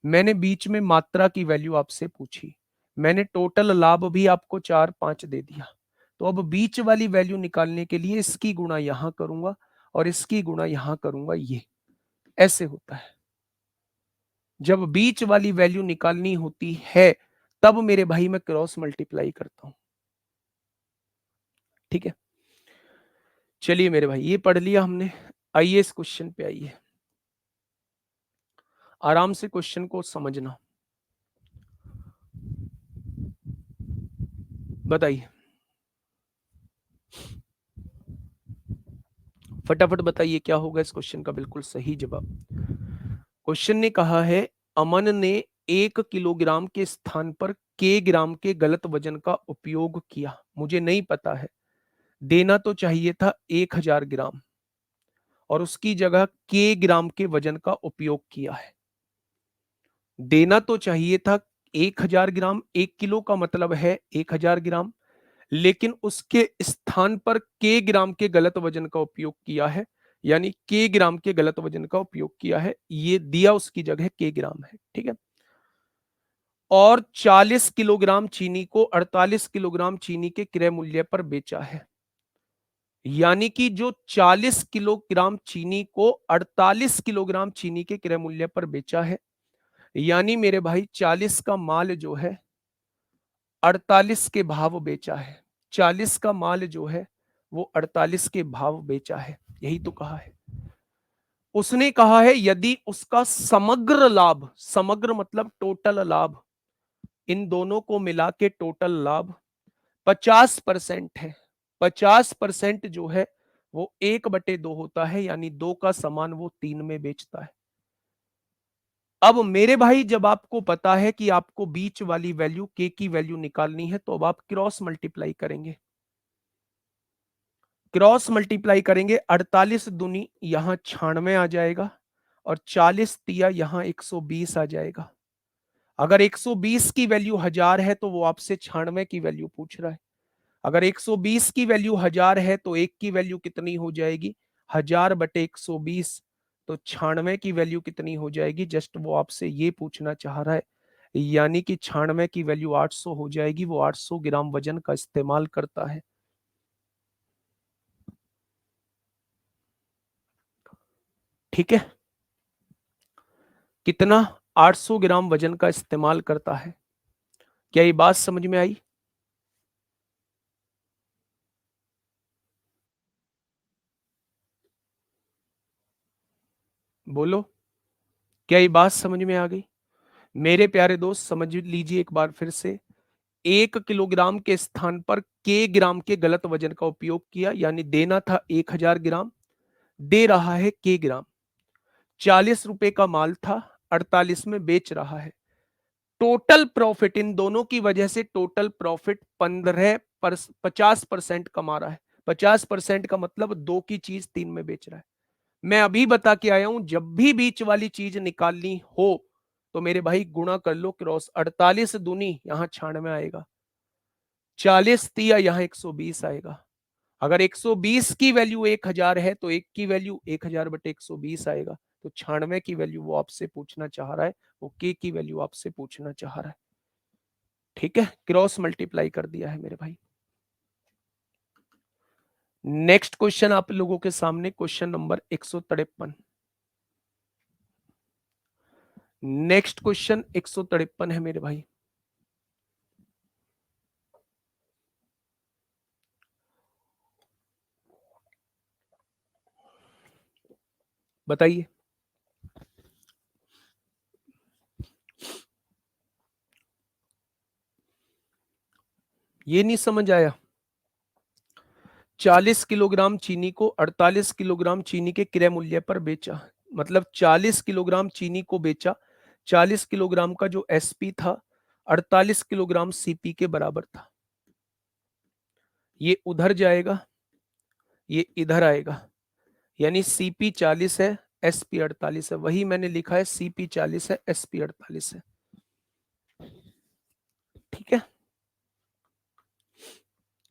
मैंने बीच में मात्रा की वैल्यू आपसे पूछी, मैंने टोटल लाभ भी आपको 4 5 दे दिया। तो अब बीच वाली वैल्यू निकालने के लिए इसकी गुणा यहां करूंगा और इसकी गुणा यहां करूंगा, ये ऐसे होता है। जब बीच वाली वैल्यू निकालनी होती है तब मेरे भाई मैं क्रॉस मल्टीप्लाई करता हूं। ठीक है, चलिए मेरे भाई, ये पढ़ लिया हमने। आइए इस क्वेश्चन पे आइए, आराम से क्वेश्चन को समझना। बताइए, फटाफट बताइए क्या होगा इस क्वेश्चन का बिल्कुल सही जवाब। क्वेश्चन ने कहा है, अमन ने 1 किलोग्राम के स्थान पर के ग्राम के गलत वजन का उपयोग किया। मुझे नहीं पता है, देना तो चाहिए था 1000 ग्राम और उसकी जगह के ग्राम के वजन का उपयोग किया है। देना तो चाहिए था 1000 ग्राम, 1 किलो का मतलब है 1000 ग्राम, लेकिन उसके स्थान पर के ग्राम के गलत वजन का उपयोग किया है, यानी के ग्राम के गलत वजन का उपयोग किया है, ये दिया उसकी जगह के ग्राम है। ठीक है, और 40 किलोग्राम चीनी को 48 किलोग्राम चीनी के क्रय मूल्य पर बेचा है। यानी कि जो 40 किलोग्राम चीनी को 48 किलोग्राम चीनी के क्रय मूल्य पर बेचा है, यानी मेरे भाई 40 का माल जो है 48 के भाव बेचा है। 40 का माल जो है वो 48 के भाव बेचा है, यही तो कहा है। उसने कहा है यदि उसका समग्र लाभ, समग्र मतलब टोटल लाभ, इन दोनों को मिला के टोटल लाभ 50% है। 50% जो है वो 1/2 होता है, यानी 2 का सामान वो 3 में बेचता है। अब मेरे भाई, जब आपको पता है कि आपको बीच वाली वैल्यू के की वैल्यू निकालनी है, तो अब आप क्रॉस मल्टीप्लाई करेंगे। क्रॉस मल्टीप्लाई करेंगे, 48 दूनी यहां 96 आ जाएगा और 40 तिया यहां 120 आ जाएगा। अगर 120 की वैल्यू 1000 है तो वो आपसे 96 की वैल्यू पूछ रहा है। अगर 120 की वैल्यू 1000 है तो एक की वैल्यू कितनी हो जाएगी, 1000/120, तो 96 की वैल्यू कितनी हो जाएगी, जस्ट वो आपसे ये पूछना चाह रहा है। यानी कि 96 की वैल्यू 800 हो जाएगी। वो 800 ग्राम वजन का इस्तेमाल करता है। ठीक है, कितना, 800 ग्राम वजन का इस्तेमाल करता है। क्या ये बात समझ में आई। बोलो, क्या ये बात समझ में आ गई। मेरे प्यारे दोस्त समझ लीजिए एक बार फिर से, 1 किलोग्राम के स्थान पर के ग्राम के गलत वजन का उपयोग किया, यानी देना था 1000 ग्राम, दे रहा है के ग्राम। 40 रुपए का माल था, 48 में बेच रहा है। टोटल प्रॉफिट इन दोनों की वजह से टोटल प्रॉफिट 50% कमा रहा है। 50% का मतलब 2 की चीज 3 में बेच रहा है। मैं अभी बता के आया हूं, जब भी बीच वाली चीज निकालनी हो तो मेरे भाई गुणा कर लो क्रॉस। 48 दूनी यहां 96 आएगा, 40 तिया यहां 120 आएगा। अगर 120 की वैल्यू 1000 है तो एक की वैल्यू 1000 बटे 120 आएगा। तो 96 की वैल्यू वो आपसे पूछना चाह रहा है, वो के की वैल्यू आपसे पूछना चाह रहा है। ठीक है, क्रॉस मल्टीप्लाई कर दिया है मेरे भाई। नेक्स्ट क्वेश्चन आप लोगों के सामने क्वेश्चन नंबर 153। नेक्स्ट क्वेश्चन 153 है मेरे भाई। बताइए। ये नहीं समझ आया? 40 किलोग्राम चीनी को 48 किलोग्राम चीनी के क्रय मूल्य पर बेचा, मतलब 40 किलोग्राम चीनी को बेचा, 40 किलोग्राम का जो एसपी था 48 किलोग्राम सीपी के बराबर था। ये उधर जाएगा, ये इधर आएगा, यानी सीपी 40 है, एसपी 48 है। वही मैंने लिखा है, सीपी 40 है, एसपी 48 है। ठीक है,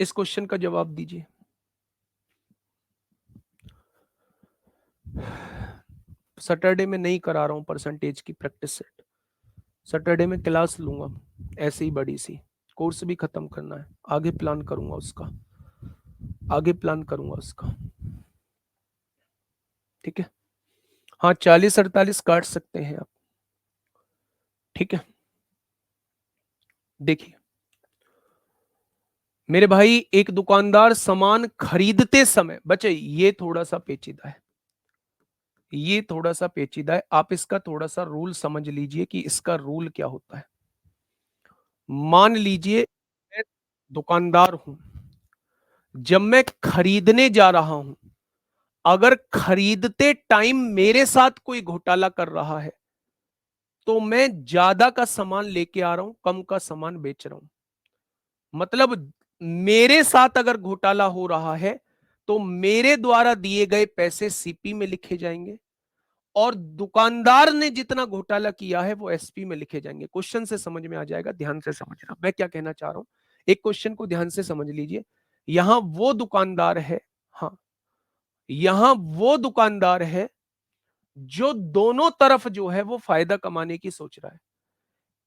इस क्वेश्चन का जवाब दीजिए। सैटरडे में नहीं करा रहा हूं परसेंटेज की प्रैक्टिस सेट, सैटरडे में क्लास लूंगा ऐसी ही बड़ी सी। कोर्स भी खत्म करना है, आगे प्लान करूंगा उसका, आगे प्लान करूंगा उसका। ठीक है, हाँ 40-48 काट सकते हैं आप। ठीक है, देखिए मेरे भाई, एक दुकानदार सामान खरीदते समय, बच्चे ये थोड़ा सा पेचीदा है, ये थोड़ा सा पेचीदा है, आप इसका थोड़ा सा रूल समझ लीजिए कि इसका रूल क्या होता है। मान लीजिए मैं दुकानदार हूं, जब मैं खरीदने जा रहा हूं, अगर खरीदते टाइम मेरे साथ कोई घोटाला कर रहा है तो मैं ज्यादा का सामान लेके आ रहा हूं, कम का सामान बेच रहा हूं। मतलब मेरे साथ अगर घोटाला हो रहा है तो मेरे द्वारा दिए गए पैसे सीपी में लिखे जाएंगे और दुकानदार ने जितना घोटाला किया है वो एसपी में लिखे जाएंगे। क्वेश्चन से समझ में आ जाएगा, ध्यान से समझना मैं क्या कहना चाह रहा हूं। एक क्वेश्चन को ध्यान से समझ लीजिए। यहां वो दुकानदार है, हाँ यहां वो दुकानदार है जो दोनों तरफ जो है वो फायदा कमाने की सोच रहा है।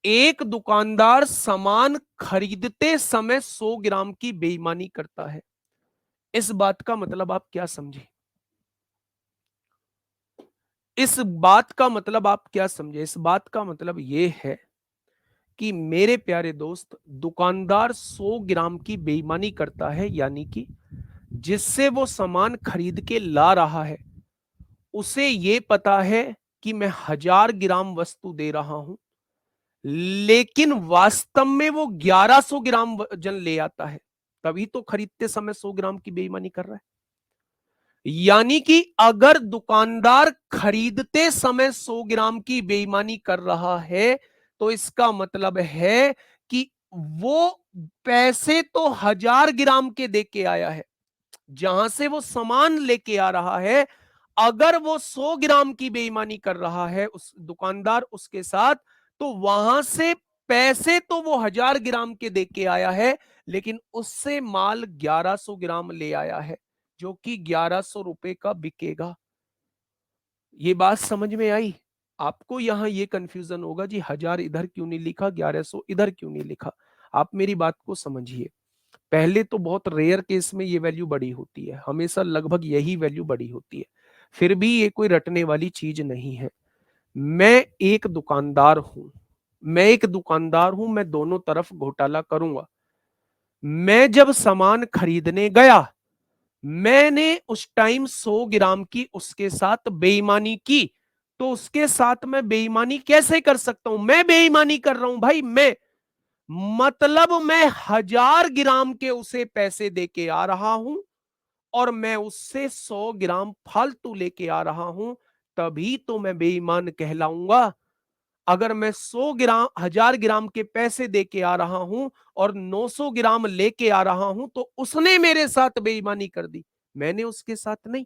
एक दुकानदार सामान खरीदते समय 100 ग्राम की बेईमानी करता है। इस बात का मतलब आप क्या समझे? इस बात का मतलब आप क्या समझे? इस बात का मतलब यह है कि मेरे प्यारे दोस्त, दुकानदार 100 ग्राम की बेईमानी करता है, यानी कि जिससे वो सामान खरीद के ला रहा है उसे ये पता है कि मैं 1000 ग्राम वस्तु दे रहा हूं, लेकिन वास्तव में वो 1100 ग्राम वजन ले आता है, तभी तो खरीदते समय 100 ग्राम की बेईमानी कर रहा है। यानी कि अगर दुकानदार खरीदते समय 100 ग्राम की बेईमानी कर रहा है तो इसका मतलब है कि वो पैसे तो 1000 ग्राम के दे के आया है, जहां से वो सामान लेके आ रहा है। अगर वो 100 ग्राम की बेईमानी कर रहा है उस दुकानदार उसके साथ, तो वहां से पैसे तो वो 1000 ग्राम के दे के आया है, लेकिन उससे माल 1100 ग्राम ले आया है, जो कि 1100 रुपए का बिकेगा। ये बात समझ में आई? आपको यहां ये कंफ्यूजन होगा जी 1000 इधर क्यों नहीं लिखा, 1100 इधर क्यों नहीं लिखा। आप मेरी बात को समझिए। पहले तो बहुत रेयर केस में ये वैल्यू बड़ी होती है, हमेशा लगभग यही वैल्यू बड़ी होती है, फिर भी ये कोई रटने वाली चीज नहीं है। मैं एक दुकानदार हूं, मैं एक दुकानदार हूं, मैं दोनों तरफ घोटाला करूंगा। मैं जब सामान खरीदने गया, मैंने उस टाइम 100 ग्राम की उसके साथ बेईमानी की, तो उसके साथ मैं बेईमानी कैसे कर सकता हूं? मैं बेईमानी कर रहा हूं भाई, मैं मतलब मैं 1000 ग्राम के उसे पैसे देके आ रहा हूं और मैं उससे 100 ग्राम फालतू लेके आ रहा हूं, तभी तो मैं बेईमान कहलाऊंगा। अगर मैं 100 ग्राम 1000 ग्राम के पैसे देके आ रहा हूं और 900 ग्राम लेके आ रहा हूं तो उसने मेरे साथ बेईमानी कर दी, मैंने उसके साथ नहीं।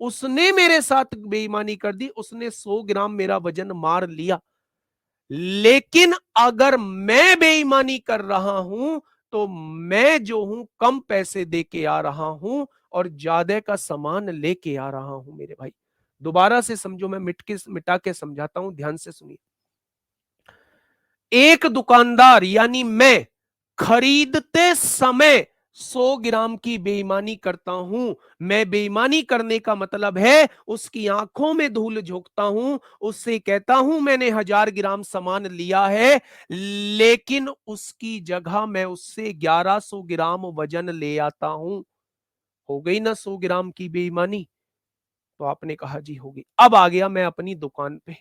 उसने मेरे साथ बेईमानी कर दी, उसने 100 ग्राम मेरा वजन मार लिया। लेकिन अगर मैं बेईमानी कर रहा हूं तो मैं जो हूं कम पैसे दे के आ रहा हूं और ज्यादा का सामान लेके आ रहा हूं मेरे भाई। दोबारा से समझो, मैं मिटा के समझाता हूं, ध्यान से सुनिए। एक दुकानदार यानी मैं खरीदते समय 100 ग्राम की बेईमानी करता हूं। मैं बेईमानी करने का मतलब है उसकी आंखों में धूल झोंकता हूं, उससे कहता हूं मैंने 1000 ग्राम सामान लिया है, लेकिन उसकी जगह मैं उससे 1100 ग्राम वजन ले आता हूं। हो गई ना 100 ग्राम की बेईमानी? तो आपने कहा जी होगी। अब आ गया मैं अपनी दुकान पे,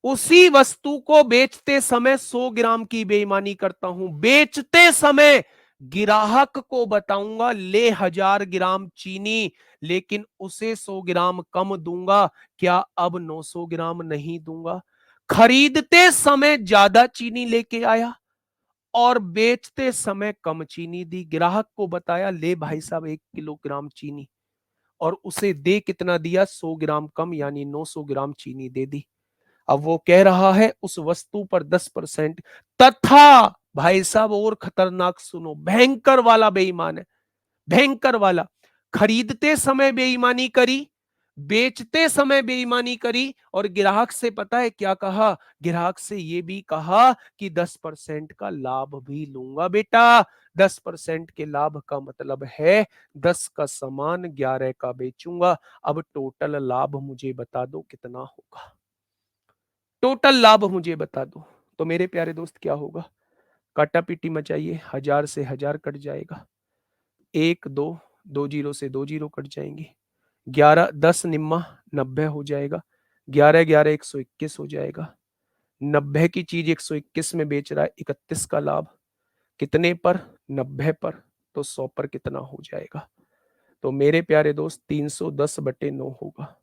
उसी वस्तु को बेचते समय 100 ग्राम की बेईमानी करता हूं। बेचते समय ग्राहक को बताऊंगा ले 1000 ग्राम चीनी, लेकिन उसे 100 ग्राम कम दूंगा, क्या अब 900 ग्राम नहीं दूंगा? खरीदते समय ज्यादा चीनी लेके आया और बेचते समय कम चीनी दी। ग्राहक को बताया ले भाई साहब 1 किलोग्राम चीनी, और उसे दे कितना दिया? 100 ग्राम कम, यानी 900 ग्राम चीनी दे दी। अब वो कह रहा है उस वस्तु पर 10%, तथा भाई साहब और खतरनाक सुनो, भयंकर वाला बेईमान है, भयंकर वाला। खरीदते समय बेईमानी करी, बेचते समय बेईमानी करी, और ग्राहक से पता है क्या कहा? ग्राहक से ये भी कहा कि 10% का लाभ भी लूंगा बेटा। 10% के लाभ का मतलब है 10 का सामान 11 का बेचूंगा। अब टोटल लाभ मुझे बता दो कितना होगा? टोटल लाभ मुझे बता दो। तो मेरे प्यारे दोस्त क्या होगा? काटा पीटी मचाइए, 1000 से 1000 कट जाएगा, एक दो, 2 जीरो से 2 जीरो कट जाएंगे, 11 10 निम्मा 90 हो जाएगा, 11 11 121 हो जाएगा। 90 की चीज 121 में बेच रहा है, 31 का लाभ। कितने पर? 90 पर। तो 100 पर कितना हो जाएगा? तो मेरे प्यारे दोस्त 310/9 होगा।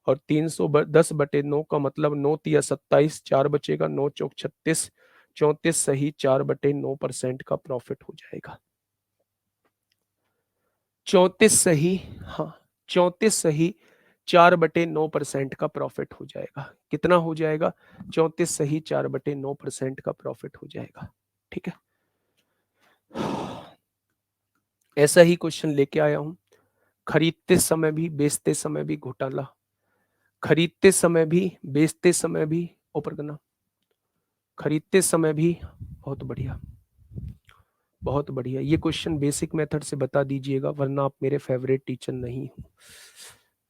और 310/9 का मतलब 9 × 3 = 27, 4 बचेगा, 9 × 4 = 36, 34 सही 4/9% का प्रॉफिट हो जाएगा। 34 सही, हाँ 34 सही 4/9% का प्रॉफिट हो जाएगा। कितना हो जाएगा? 34 सही 4/9% का प्रॉफिट हो जाएगा। ठीक है, ऐसा ही क्वेश्चन लेके आया हूं। खरीदते समय भी बेचते समय भी घोटाला, खरीदते समय भी बेचते समय भी ऊपर करना, खरीदते समय भी। बहुत बढ़िया, बहुत बढ़िया। ये क्वेश्चन बेसिक मेथड से बता दीजिएगा, वरना आप मेरे फेवरेट टीचर नहीं हो।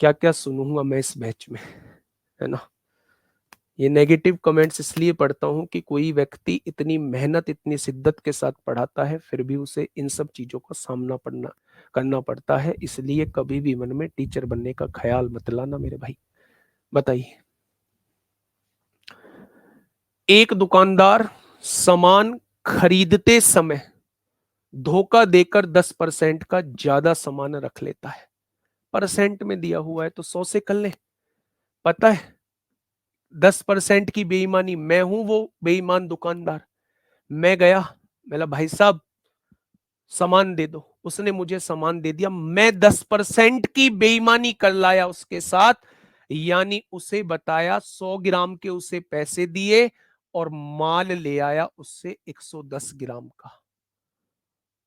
क्या क्या सुनूंगा मैं इस बैच में, है ना। ये नेगेटिव कमेंट्स इसलिए पढ़ता हूं कि कोई व्यक्ति इतनी मेहनत इतनी शिद्दत के साथ पढ़ाता है, फिर भी उसे इन सब चीजों का सामना करना पड़ता है। इसलिए कभी भी मन में टीचर बनने का ख्याल मत लाना मेरे भाई। बताइए, एक दुकानदार सामान खरीदते समय धोखा देकर 10% का ज्यादा सामान रख लेता है। परसेंट में दिया हुआ है तो 100 से कर ले। पता है 10% की बेईमानी, मैं हूं वो बेईमान दुकानदार। मैं गया, मेरा भाई साहब सामान दे दो, उसने मुझे सामान दे दिया, मैं 10% की बेईमानी कर लाया उसके साथ। यानी उसे बताया 100 ग्राम के, उसे पैसे दिए और माल ले आया उससे 110 ग्राम का।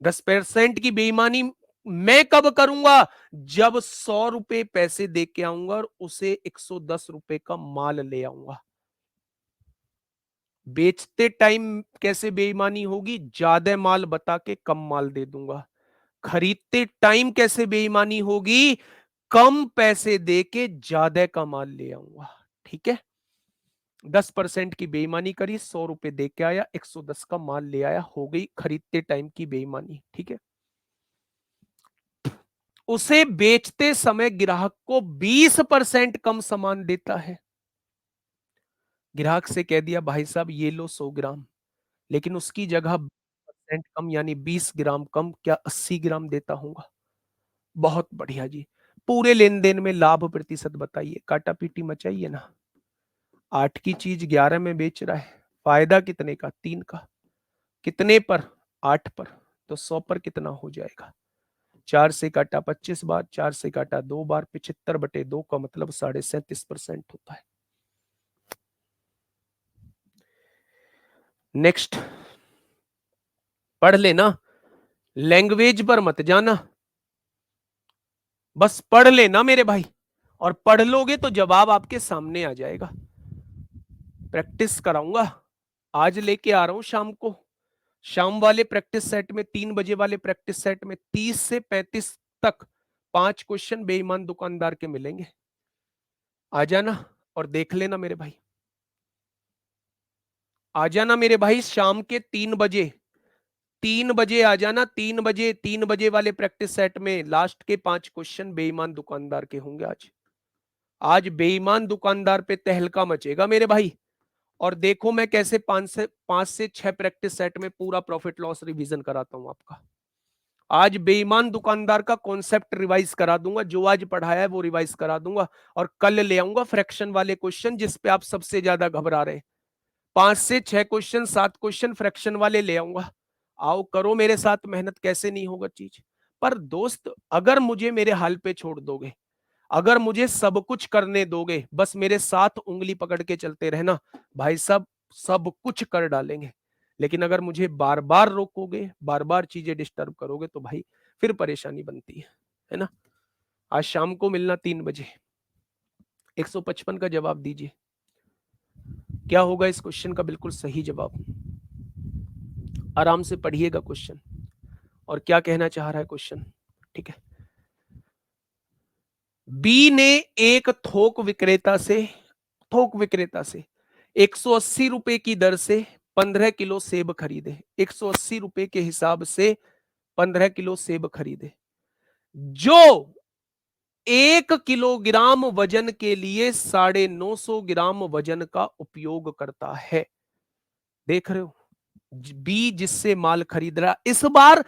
10% की बेईमानी मैं कब करूंगा? जब 100 रुपए पैसे दे के आऊंगा और उसे 110 रुपए का माल ले आऊंगा। बेचते टाइम कैसे बेईमानी होगी? ज्यादा माल बता के कम माल दे दूंगा। खरीदते टाइम कैसे बेईमानी होगी? कम पैसे दे के ज्यादा का माल ले आऊंगा। ठीक है, 10% की बेईमानी करी, 100 रुपए दे के आया, 110 का माल ले आया, हो गई खरीदते टाइम की बेईमानी। ठीक है, उसे बेचते समय ग्राहक को 20% कम सामान देता है। ग्राहक से कह दिया भाई साहब ये लो 100 ग्राम, लेकिन उसकी जगह परसेंट कम यानी 20 ग्राम कम, क्या 80 ग्राम देता हूंगा? बहुत बढ़िया जी। पूरे लेन देन में लाभ प्रतिशत बताइए, काटा पीटी मचाइए ना। 8 की चीज 11 में बेच रहा है, फायदा कितने का? 3 का। कितने पर? 8 पर। तो 100 पर कितना हो जाएगा? 4 से काटा 25 बार, 4 से काटा 2 बार, 75/2 का मतलब 37.5% होता है। नेक्स्ट, पढ़ लेना, लैंग्वेज पर मत जाना, बस पढ़ लेना मेरे भाई, और पढ़ लोगे तो जवाब आपके सामने आ जाएगा। प्रैक्टिस कराऊंगा, आज लेके आ रहा हूं शाम को, शाम वाले प्रैक्टिस सेट में, 3 बजे वाले प्रैक्टिस सेट में 30 से 35 तक 5 क्वेश्चन बेईमान दुकानदार के मिलेंगे। आ जाना और देख लेना मेरे भाई, आ जाना मेरे भाई, शाम के 3 बजे, 3 बजे आ जाना, 3 बजे, 3 बजे वाले प्रैक्टिस सेट में लास्ट के 5 क्वेश्चन बेईमान दुकानदार के होंगे आज। आज बेईमान दुकानदार पे तहलका मचेगा मेरे भाई। और देखो मैं कैसे 5 से 6 प्रैक्टिस सेट में पूरा प्रॉफिट लॉस रिवीजन कराता हूं आपका। आज बेईमान दुकानदार का कॉन्सेप्ट रिवाइज करा दूंगा, जो आज पढ़ाया है वो रिवाइज करा दूंगा, और कल ले आऊंगा फ्रैक्शन वाले क्वेश्चन जिस पे आप सबसे ज्यादा घबरा रहे हैं। 5 से 6 क्वेश्चन, 7 क्वेश्चन फ्रैक्शन वाले ले आऊंगा। आओ करो मेरे साथ मेहनत, कैसे नहीं होगा चीज। पर दोस्त, अगर मुझे मेरे हाल पे छोड़ दोगे, अगर मुझे सब कुछ करने दोगे, बस मेरे साथ उंगली पकड़ के चलते रहना, भाई साहब सब कुछ कर डालेंगे। लेकिन अगर मुझे बार बार रोकोगे, बार बार चीजें डिस्टर्ब करोगे, तो भाई फिर परेशानी बनती है ना। आज शाम को मिलना 3 बजे, 155 का जवाब दीजिए। क्या होगा इस क्वेश्चन का बिल्कुल सही जवाब? आराम से पढ़िएगा क्वेश्चन और क्या कहना चाह रहा है क्वेश्चन, ठीक है। बी ने एक थोक विक्रेता से 180 रुपए की दर से 15 किलो सेब खरीदे। 180 रुपए के हिसाब से 15 किलो सेब खरीदे, जो 1 किलोग्राम वजन के लिए 950 ग्राम वजन का उपयोग करता है। देख रहे हो, बी जिससे माल खरीद रहा। इस बार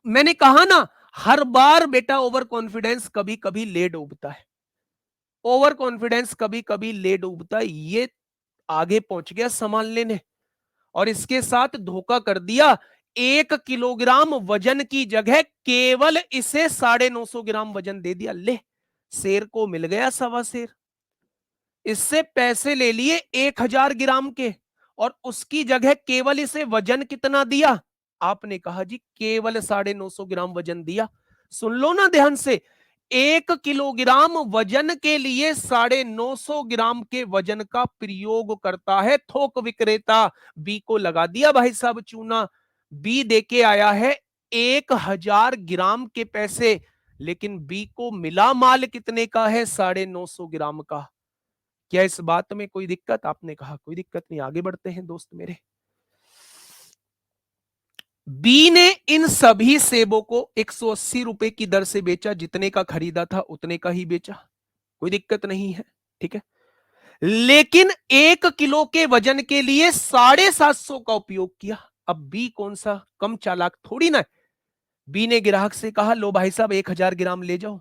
मैंने कहा ना, हर बार बेटा ओवर कॉन्फिडेंस कभी कभी ले डूबता है, ओवर कॉन्फिडेंस कभी कभी ले डूबता है। ये आगे पहुंच गया सामान लेने, और इसके साथ धोखा कर दिया। 1 किलोग्राम वजन की जगह केवल इसे 950 ग्राम वजन दे दिया। ले, शेर को मिल गया सवा शेर। इससे पैसे ले लिए 1000 ग्राम के, और उसकी जगह केवल इसे वजन कितना दिया? आपने कहा जी केवल 950 ग्राम वजन दिया। सुन लो ना ध्यान से, 1 किलोग्राम वजन के लिए 950 ग्राम के वजन का प्रयोग करता है थोक विक्रेता। बी को लगा दिया भाई साहब चूना। बी देके आया है 1000 ग्राम के पैसे, लेकिन बी को मिला माल कितने का है? 950 ग्राम का। क्या इस बात में कोई दिक्कत? आपने कहा कोई दिक्कत नहीं, आगे बढ़ते हैं दोस्त मेरे। बी ने इन सभी सेबों को 180 रुपए की दर से बेचा, जितने का खरीदा था उतने का ही बेचा, कोई दिक्कत नहीं है, ठीक है। लेकिन 1 किलो के वजन के लिए 750 का उपयोग किया। अब बी कौन सा कम चालाक थोड़ी ना है। बी ने ग्राहक से कहा लो भाई साहब 1000 ग्राम ले जाओ,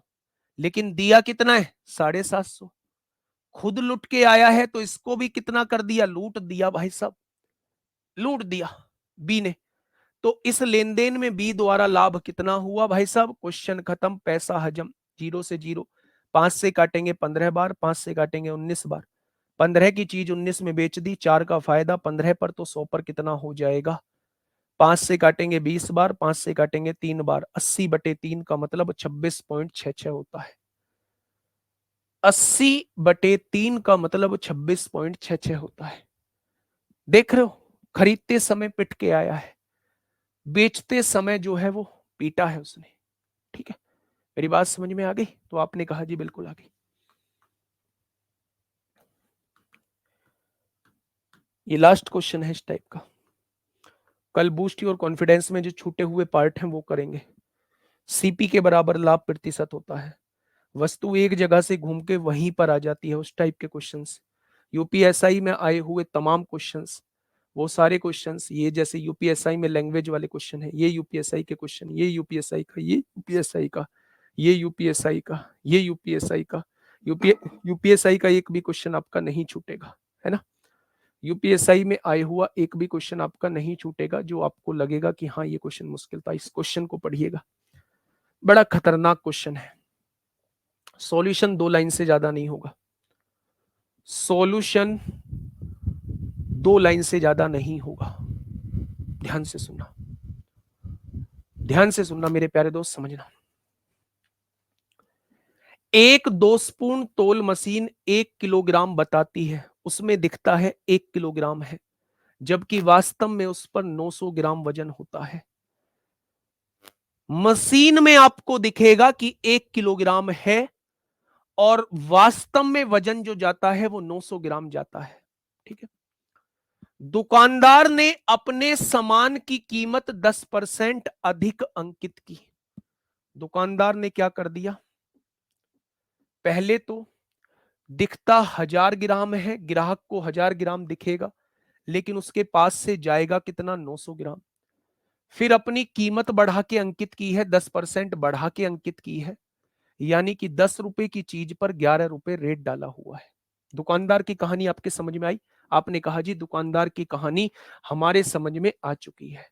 लेकिन दिया कितना है? 750। खुद लुट के आया है तो इसको भी कितना कर दिया? लूट दिया भाई साहब, लूट दिया बी ने। तो इस लेन देन में बी द्वारा लाभ कितना हुआ भाई साहब? क्वेश्चन खत्म, पैसा हजम, 0 से 0। 5 से काटेंगे 15 बार, 5 से काटेंगे 19 बार। 15 की चीज 19 में बेच दी, 4 का फायदा, 15 पर तो 100 पर कितना हो जाएगा? 5 से काटेंगे 20 बार, 5 से काटेंगे 3 बार, 80/3 का मतलब 26.66 होता है। 80/3 का मतलब 26.66 होता है। देख रहे हो, खरीदते समय पिट के आया है, बेचते समय जो है वो पीटा है उसने, ठीक है। मेरी बात समझ में आ गई? तो आपने कहा जी बिल्कुल आ गई। ये लास्ट क्वेश्चन है इस टाइप का। कल बूस्ट और कॉन्फिडेंस में जो छूटे हुए पार्ट हैं वो करेंगे। सीपी के बराबर लाभ प्रतिशत होता है, वस्तु एक जगह से घूम के वहीं पर आ जाती है, उस टाइप के क्वेश्चंस। यूपीएसआई में आए हुए तमाम क्वेश्चंस, वो सारे क्वेश्चंस, ये जैसे यूपीएसआई में लैंग्वेज वाले क्वेश्चन है, ये यूपीएसआई के क्वेश्चन, ये यूपीएसआई का, ये यूपीएसआई का, ये यूपीएसआई का, ये यूपीएसआई का, यूपीएसआई का एक भी क्वेश्चन आपका नहीं छूटेगा, है ना। यूपीएसआई में आए हुआ एक भी क्वेश्चन आपका नहीं छूटेगा जो आपको लगेगा कि हाँ ये क्वेश्चन मुश्किल था, इस क्वेश्चन को पढ़िएगा। बड़ा खतरनाक क्वेश्चन है। सॉल्यूशन 2 लाइन से ज्यादा नहीं होगा। सॉल्यूशन 2 लाइन से ज्यादा नहीं होगा। ध्यान से सुनना, ध्यान से सुनना मेरे प्यारे दोस्त, समझना। एक दोषपूर्ण तोल मशीन 1 किलोग्राम बताती है, उसमें दिखता है 1 किलोग्राम है, जबकि वास्तव में उस पर 900 ग्राम वजन होता है। मशीन में आपको दिखेगा कि 1 किलोग्राम है और वास्तव में वजन जो जाता है वो 900 ग्राम जाता है। ठीक है। दुकानदार ने अपने सामान की कीमत 10% अधिक अंकित की। दुकानदार ने क्या कर दिया, पहले तो दिखता 1000 ग्राम है, ग्राहक को 1000 ग्राम दिखेगा, लेकिन उसके पास से जाएगा कितना, 900 ग्राम। फिर अपनी कीमत बढ़ा के अंकित की है, 10% बढ़ा के अंकित की है, यानी कि 10 रुपए की चीज पर 11 रुपए रेट डाला हुआ है। दुकानदार की कहानी आपके समझ में आई? आपने कहा जी दुकानदार की कहानी हमारे समझ में आ चुकी है।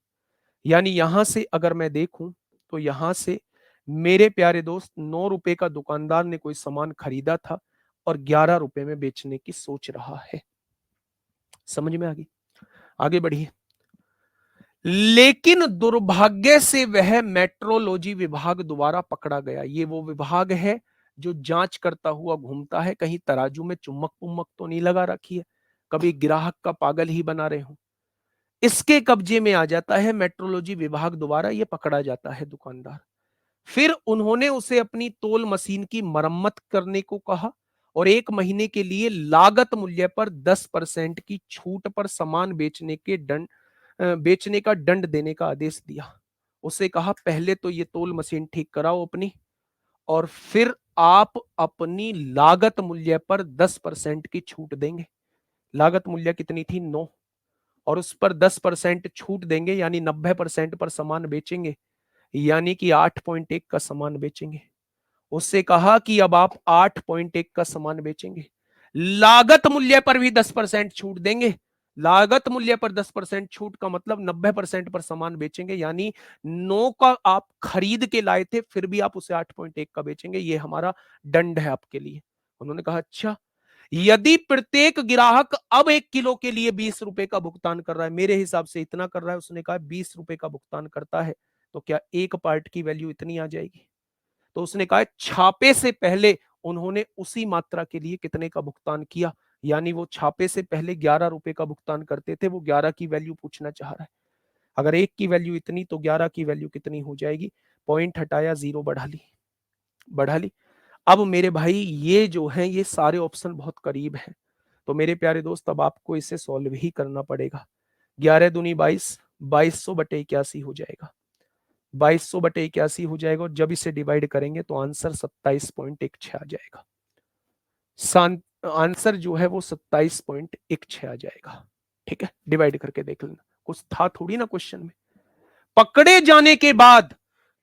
यानी यहां से अगर मैं देखूं तो यहां से मेरे प्यारे दोस्त 9 रुपए का दुकानदार ने कोई सामान खरीदा था और 11 रुपए में बेचने की सोच रहा है। समझ में आ गई? आगे बढ़िए। लेकिन दुर्भाग्य से वह मेट्रोलॉजी विभाग द्वारा पकड़ा गया। ये वो विभाग है जो जांच करता हुआ घूमता है, कहीं तराजू में चुम्बक पुम्बक तो नहीं लगा रखी है, कभी ग्राहक का पागल ही बना रहे हो। इसके कब्जे में आ जाता है मेट्रोलॉजी विभाग द्वारा, ये पकड़ा जाता है दुकानदार। फिर उन्होंने उसे अपनी तोल मशीन की मरम्मत करने को कहा और 1 महीने के लिए लागत मूल्य पर 10% की छूट पर सामान बेचने का दंड देने का आदेश दिया। उसे कहा पहले तो ये तोल मशीन ठीक कराओ अपनी, और फिर आप अपनी लागत मूल्य पर 10% की छूट देंगे। लागत मूल्य कितनी थी, 9, और उस पर 10% छूट देंगे, यानी 90% पर सामान बेचेंगे, यानी कि 8.1 का सामान बेचेंगे। उससे कहा कि अब आप 8.1 का सामान बेचेंगे, लागत मूल्य पर भी 10% छूट देंगे। लागत मूल्य पर 10% छूट का मतलब 90% पर सामान बेचेंगे, यानी 9 का आप खरीद के लाए थे, फिर भी आप उसे 8.1 का बेचेंगे, ये हमारा दंड है आपके लिए। उन्होंने कहा अच्छा, यदि प्रत्येक ग्राहक अब 1 किलो के लिए 20 रुपए का भुगतान कर रहा है, मेरे हिसाब से इतना कर रहा है, उसने कहा 20 रुपए का भुगतान करता है, तो क्या एक पार्ट की वैल्यू इतनी आ जाएगी? तो उसने कहा छापे से पहले उन्होंने उसी मात्रा के लिए कितने का भुगतान किया, यानी वो छापे से पहले 11 रुपए का भुगतान करते थे, वो 11 की वैल्यू पूछना चाह रहा है। अगर 1 की वैल्यू इतनी तो 11 की वैल्यू कितनी हो जाएगी? पॉइंट हटाया, 0 बढ़ा ली, बढ़ा ली। अब मेरे भाई ये जो है ये सारे ऑप्शन बहुत करीब हैं, तो मेरे प्यारे दोस्त अब आपको इसे सॉल्व ही करना पड़ेगा। 11 दूनी 22, 2200/81 हो जाएगा, 2200/81 हो जाएगा, और जब इसे डिवाइड करेंगे तो आंसर 27.16 आ जाएगा। आंसर जो है वो 27.16 आ जाएगा। ठीक है, डिवाइड करके देख लेना, कुछ था थोड़ी ना क्वेश्चन में। पकड़े जाने के बाद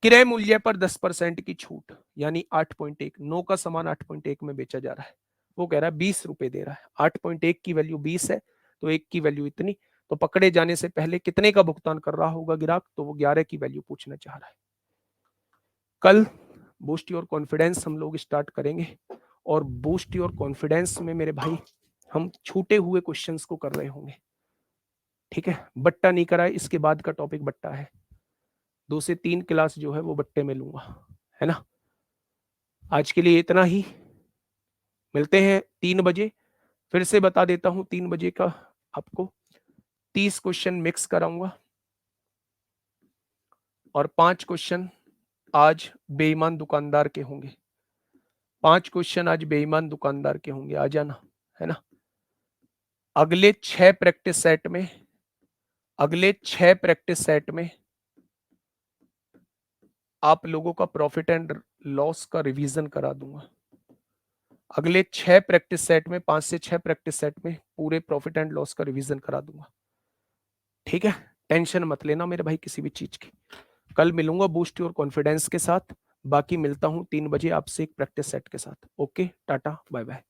क्रय मूल्य पर 10% की छूट, यानी 8.1, 9 का सामान 8.1 में बेचा जा रहा है, वो कह रहा है 20 रुपए दे रहा है, 8.1 की वैल्यू 20 है, तो 1 की वैल्यू इतनी, तो पकड़े जाने से पहले कितने का भुगतान कर रहा होगा ग्राहक, तो वो 11 की वैल्यू पूछना चाह रहा है। कल बूस्ट योर कॉन्फिडेंस हम लोग स्टार्ट करेंगे, और बूस्ट योर कॉन्फिडेंस में मेरे भाई हम छूटे हुए क्वेश्चंस को कर रहे होंगे। ठीक है, बट्टा नहीं करा है, इसके बाद का टॉपिक बट्टा है, 2 से 3 क्लास जो है वो बट्टे में लूंगा, है ना। आज के लिए इतना ही, मिलते हैं 3 बजे। फिर से बता देता हूं 3 बजे का आपको 30 क्वेश्चन मिक्स कराऊंगा, और 5 क्वेश्चन आज बेईमान दुकानदार के होंगे, 5 क्वेश्चन आज बेईमान दुकानदार के होंगे, आ जाना, है ना। अगले 6 प्रैक्टिस सेट में, अगले 6 प्रैक्टिस सेट में आप लोगों का प्रॉफिट एंड लॉस का रिवीजन करा दूंगा। अगले 6 प्रैक्टिस सेट में, 5 से 6 प्रैक्टिस सेट में पूरे प्रॉफिट एंड लॉस का रिवीजन करा दूंगा। ठीक है, टेंशन मत लेना मेरे भाई किसी भी चीज की। कल मिलूंगा बूस्ट योर कॉन्फिडेंस के साथ, बाकी मिलता हूं 3 बजे आपसे एक प्रैक्टिस सेट के साथ। Okay, tata bye bye.